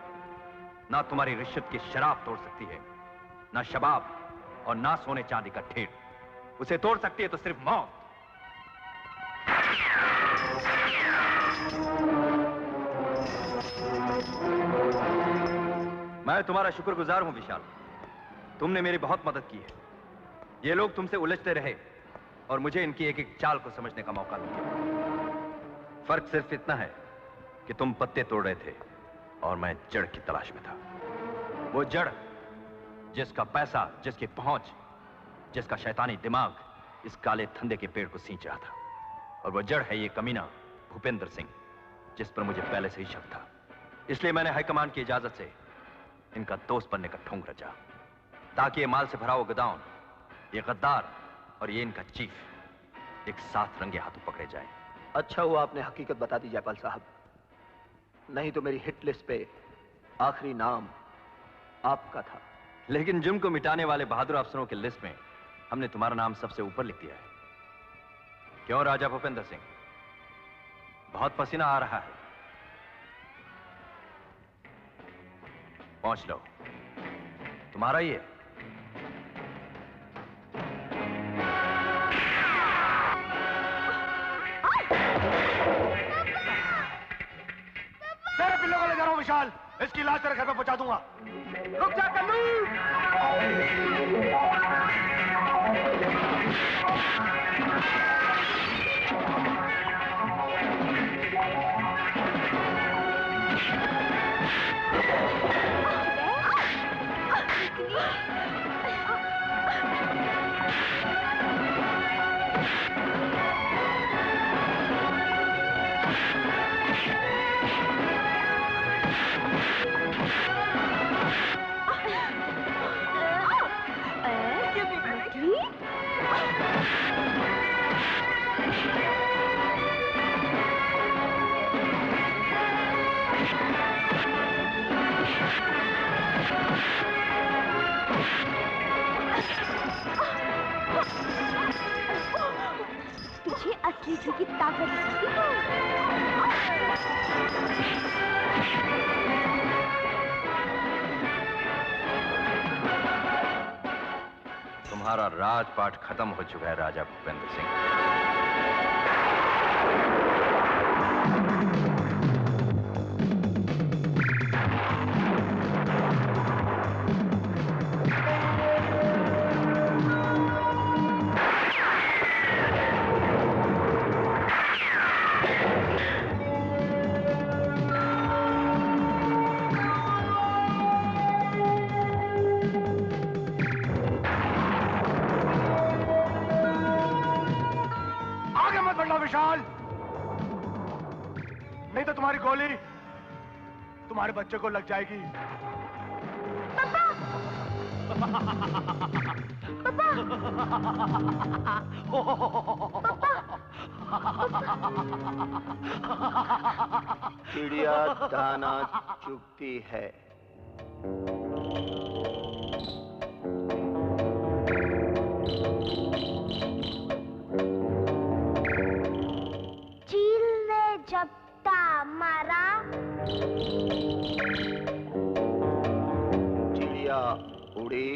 Speaker 5: ना तुम्हारी रिश्वत की शराब तोड़ सकती है, ना शबाब और ना सोने चांदी का ढेर। उसे तोड़ सकती है तो सिर्फ मौत। मैं तुम्हारा शुक्रगुजार हूं विशाल, तुमने मेरी बहुत मदद की है। ये लोग तुमसे उलझते रहे और मुझे इनकी एक एक चाल को समझने का मौका मिल गया। फर्क सिर्फ इतना है कि तुम पत्ते तोड़ रहे थे और मैं जड़ की तलाश में था। वो जड़ जिसका पैसा, जिसकी पहुंच, जिसका शैतानी दिमाग इस काले धंधे के पेड़ को सींच रहा था, और वो जड़ है ये कमीना भूपेंद्र सिंह, जिस पर मुझे पहले से ही शक था। इसलिए मैंने हाईकमान की इजाजत से इनका दोस्त बनने का ठोंग रचा, ताकि ये माल से भरा हुआ गोदाम, ये गद्दार और ये इनका चीफ एक साथ रंगे हाथों पकड़े जाए।
Speaker 1: अच्छा हुआ आपने हकीकत बता दी जयपाल साहब, नहीं तो मेरी हिट लिस्ट पे आखिरी नाम आपका था।
Speaker 5: लेकिन जुर्म को मिटाने वाले बहादुर अफसरों की लिस्ट में हमने तुम्हारा नाम सबसे ऊपर लिख दिया है। क्यों राजा भूपेंद्र सिंह, बहुत पसीना आ रहा है? पहुंच लो, तुम्हारा ही है।
Speaker 4: तेरे पिल्लों को ले जा रहा हूं विशाल, इसकी लाश तेरे घर पे पहुंचा दूंगा। रुक जा कल्लू।
Speaker 2: तुझे असली झू की ताकत दिखती है?
Speaker 5: तुम्हारा राजपाट खत्म हो चुका है राजा भूपेंद्र सिंह।
Speaker 4: तुम्हारी गोली तुम्हारे बच्चे को लग जाएगी।
Speaker 1: चिड़िया दाना चुगती है।
Speaker 2: चील ने जब ता मारा,
Speaker 1: चिड़िया उड़ी।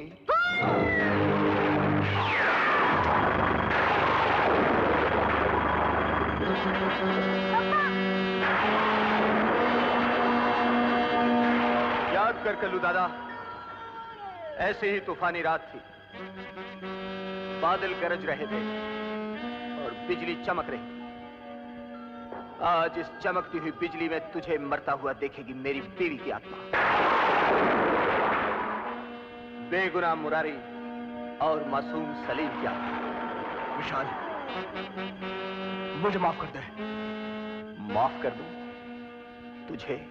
Speaker 1: याद कर कल्लू दादा, ऐसे ही तूफानी रात थी। बादल गरज रहे थे और बिजली चमक रही थी। आज इस चमकती हुई बिजली में तुझे मरता हुआ देखेगी मेरी बीवी की आत्मा। बेगुनाह मुरारी और मासूम सलीम की आत्मा।
Speaker 4: विशाल, मुझे माफ कर दे।
Speaker 1: माफ कर दूं तुझे?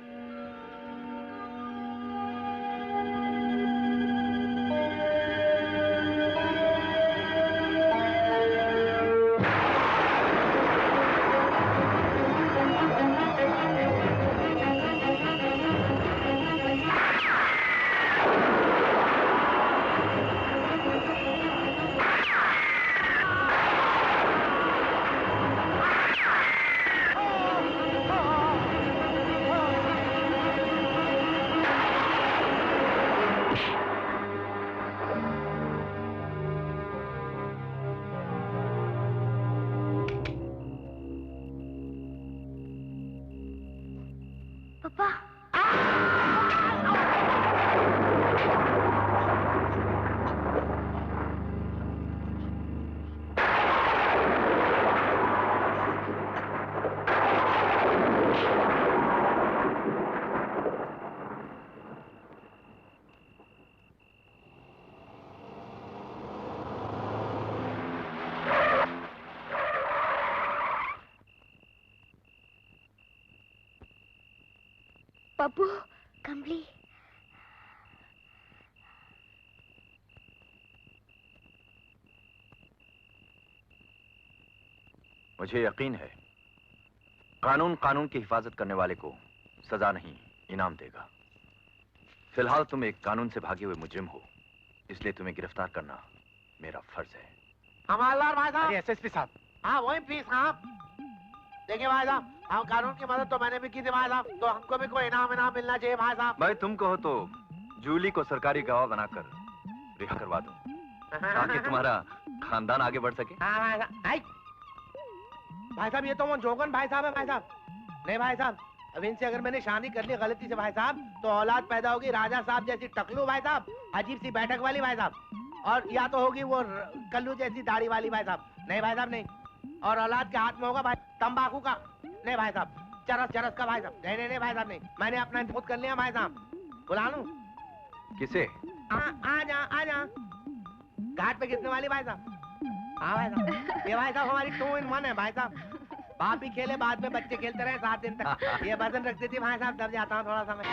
Speaker 2: पप्पू, कमली।
Speaker 5: मुझे यकीन है कानून कानून की हिफाजत करने वाले को सजा नहीं इनाम देगा। फिलहाल तुम एक कानून से भागे हुए मुजरिम हो, इसलिए तुम्हें गिरफ्तार करना मेरा फर्ज है।
Speaker 7: हमालदार भाई साहब।
Speaker 6: एसएसपी साहब।
Speaker 7: हाँ वही फीस साहब। देखिए भाई साहब, हम कानून की मदद तो मैंने भी की थी भाई साहब, तो हमको भी कोई इनाम मिलना चाहिए भाई साहब।
Speaker 5: भाई तुम कहो तो जूली को सरकारी गवाह बनाकर रिहा करवा दूं, ताकि तुम्हारा खानदान आगे बढ़ सके।
Speaker 7: हाँ भाई साहब। भाई साहब ये तो वो जोगन भाई साहब है भाई साहब। नहीं भाई साहब, अब इनसे अगर मैंने शादी कर ली गलती से भाई साहब, तो औलाद पैदा होगी राजा साहब जैसी टकलू भाई साहब, अजीब सी बैठक वाली भाई साहब, और या तो होगी वो कल्लू जैसी दाढ़ी वाली भाई साहब। नहीं भाई साहब नहीं। और औलाद के हाथ में होगा भाई तंबाकू का, नहीं भाई साहब, चरस चरस का भाई साहब। नहीं नहीं नहीं भाई साहब नहीं, मैंने अपना इंतजाम कर लिया भाई साहब। बुला लूं?
Speaker 5: किसे?
Speaker 7: आ जा घाट पे कितने वाली भाई साहब। हाँ भाई साहब, ये भाई साहब हमारी 2 in 1 है भाई साहब। बाप ही खेले, बाद में बच्चे खेलते रहे 7 दिन तक। ये वजन रखती थी भाई साहब, दब जाता हूँ थोड़ा सा मैं।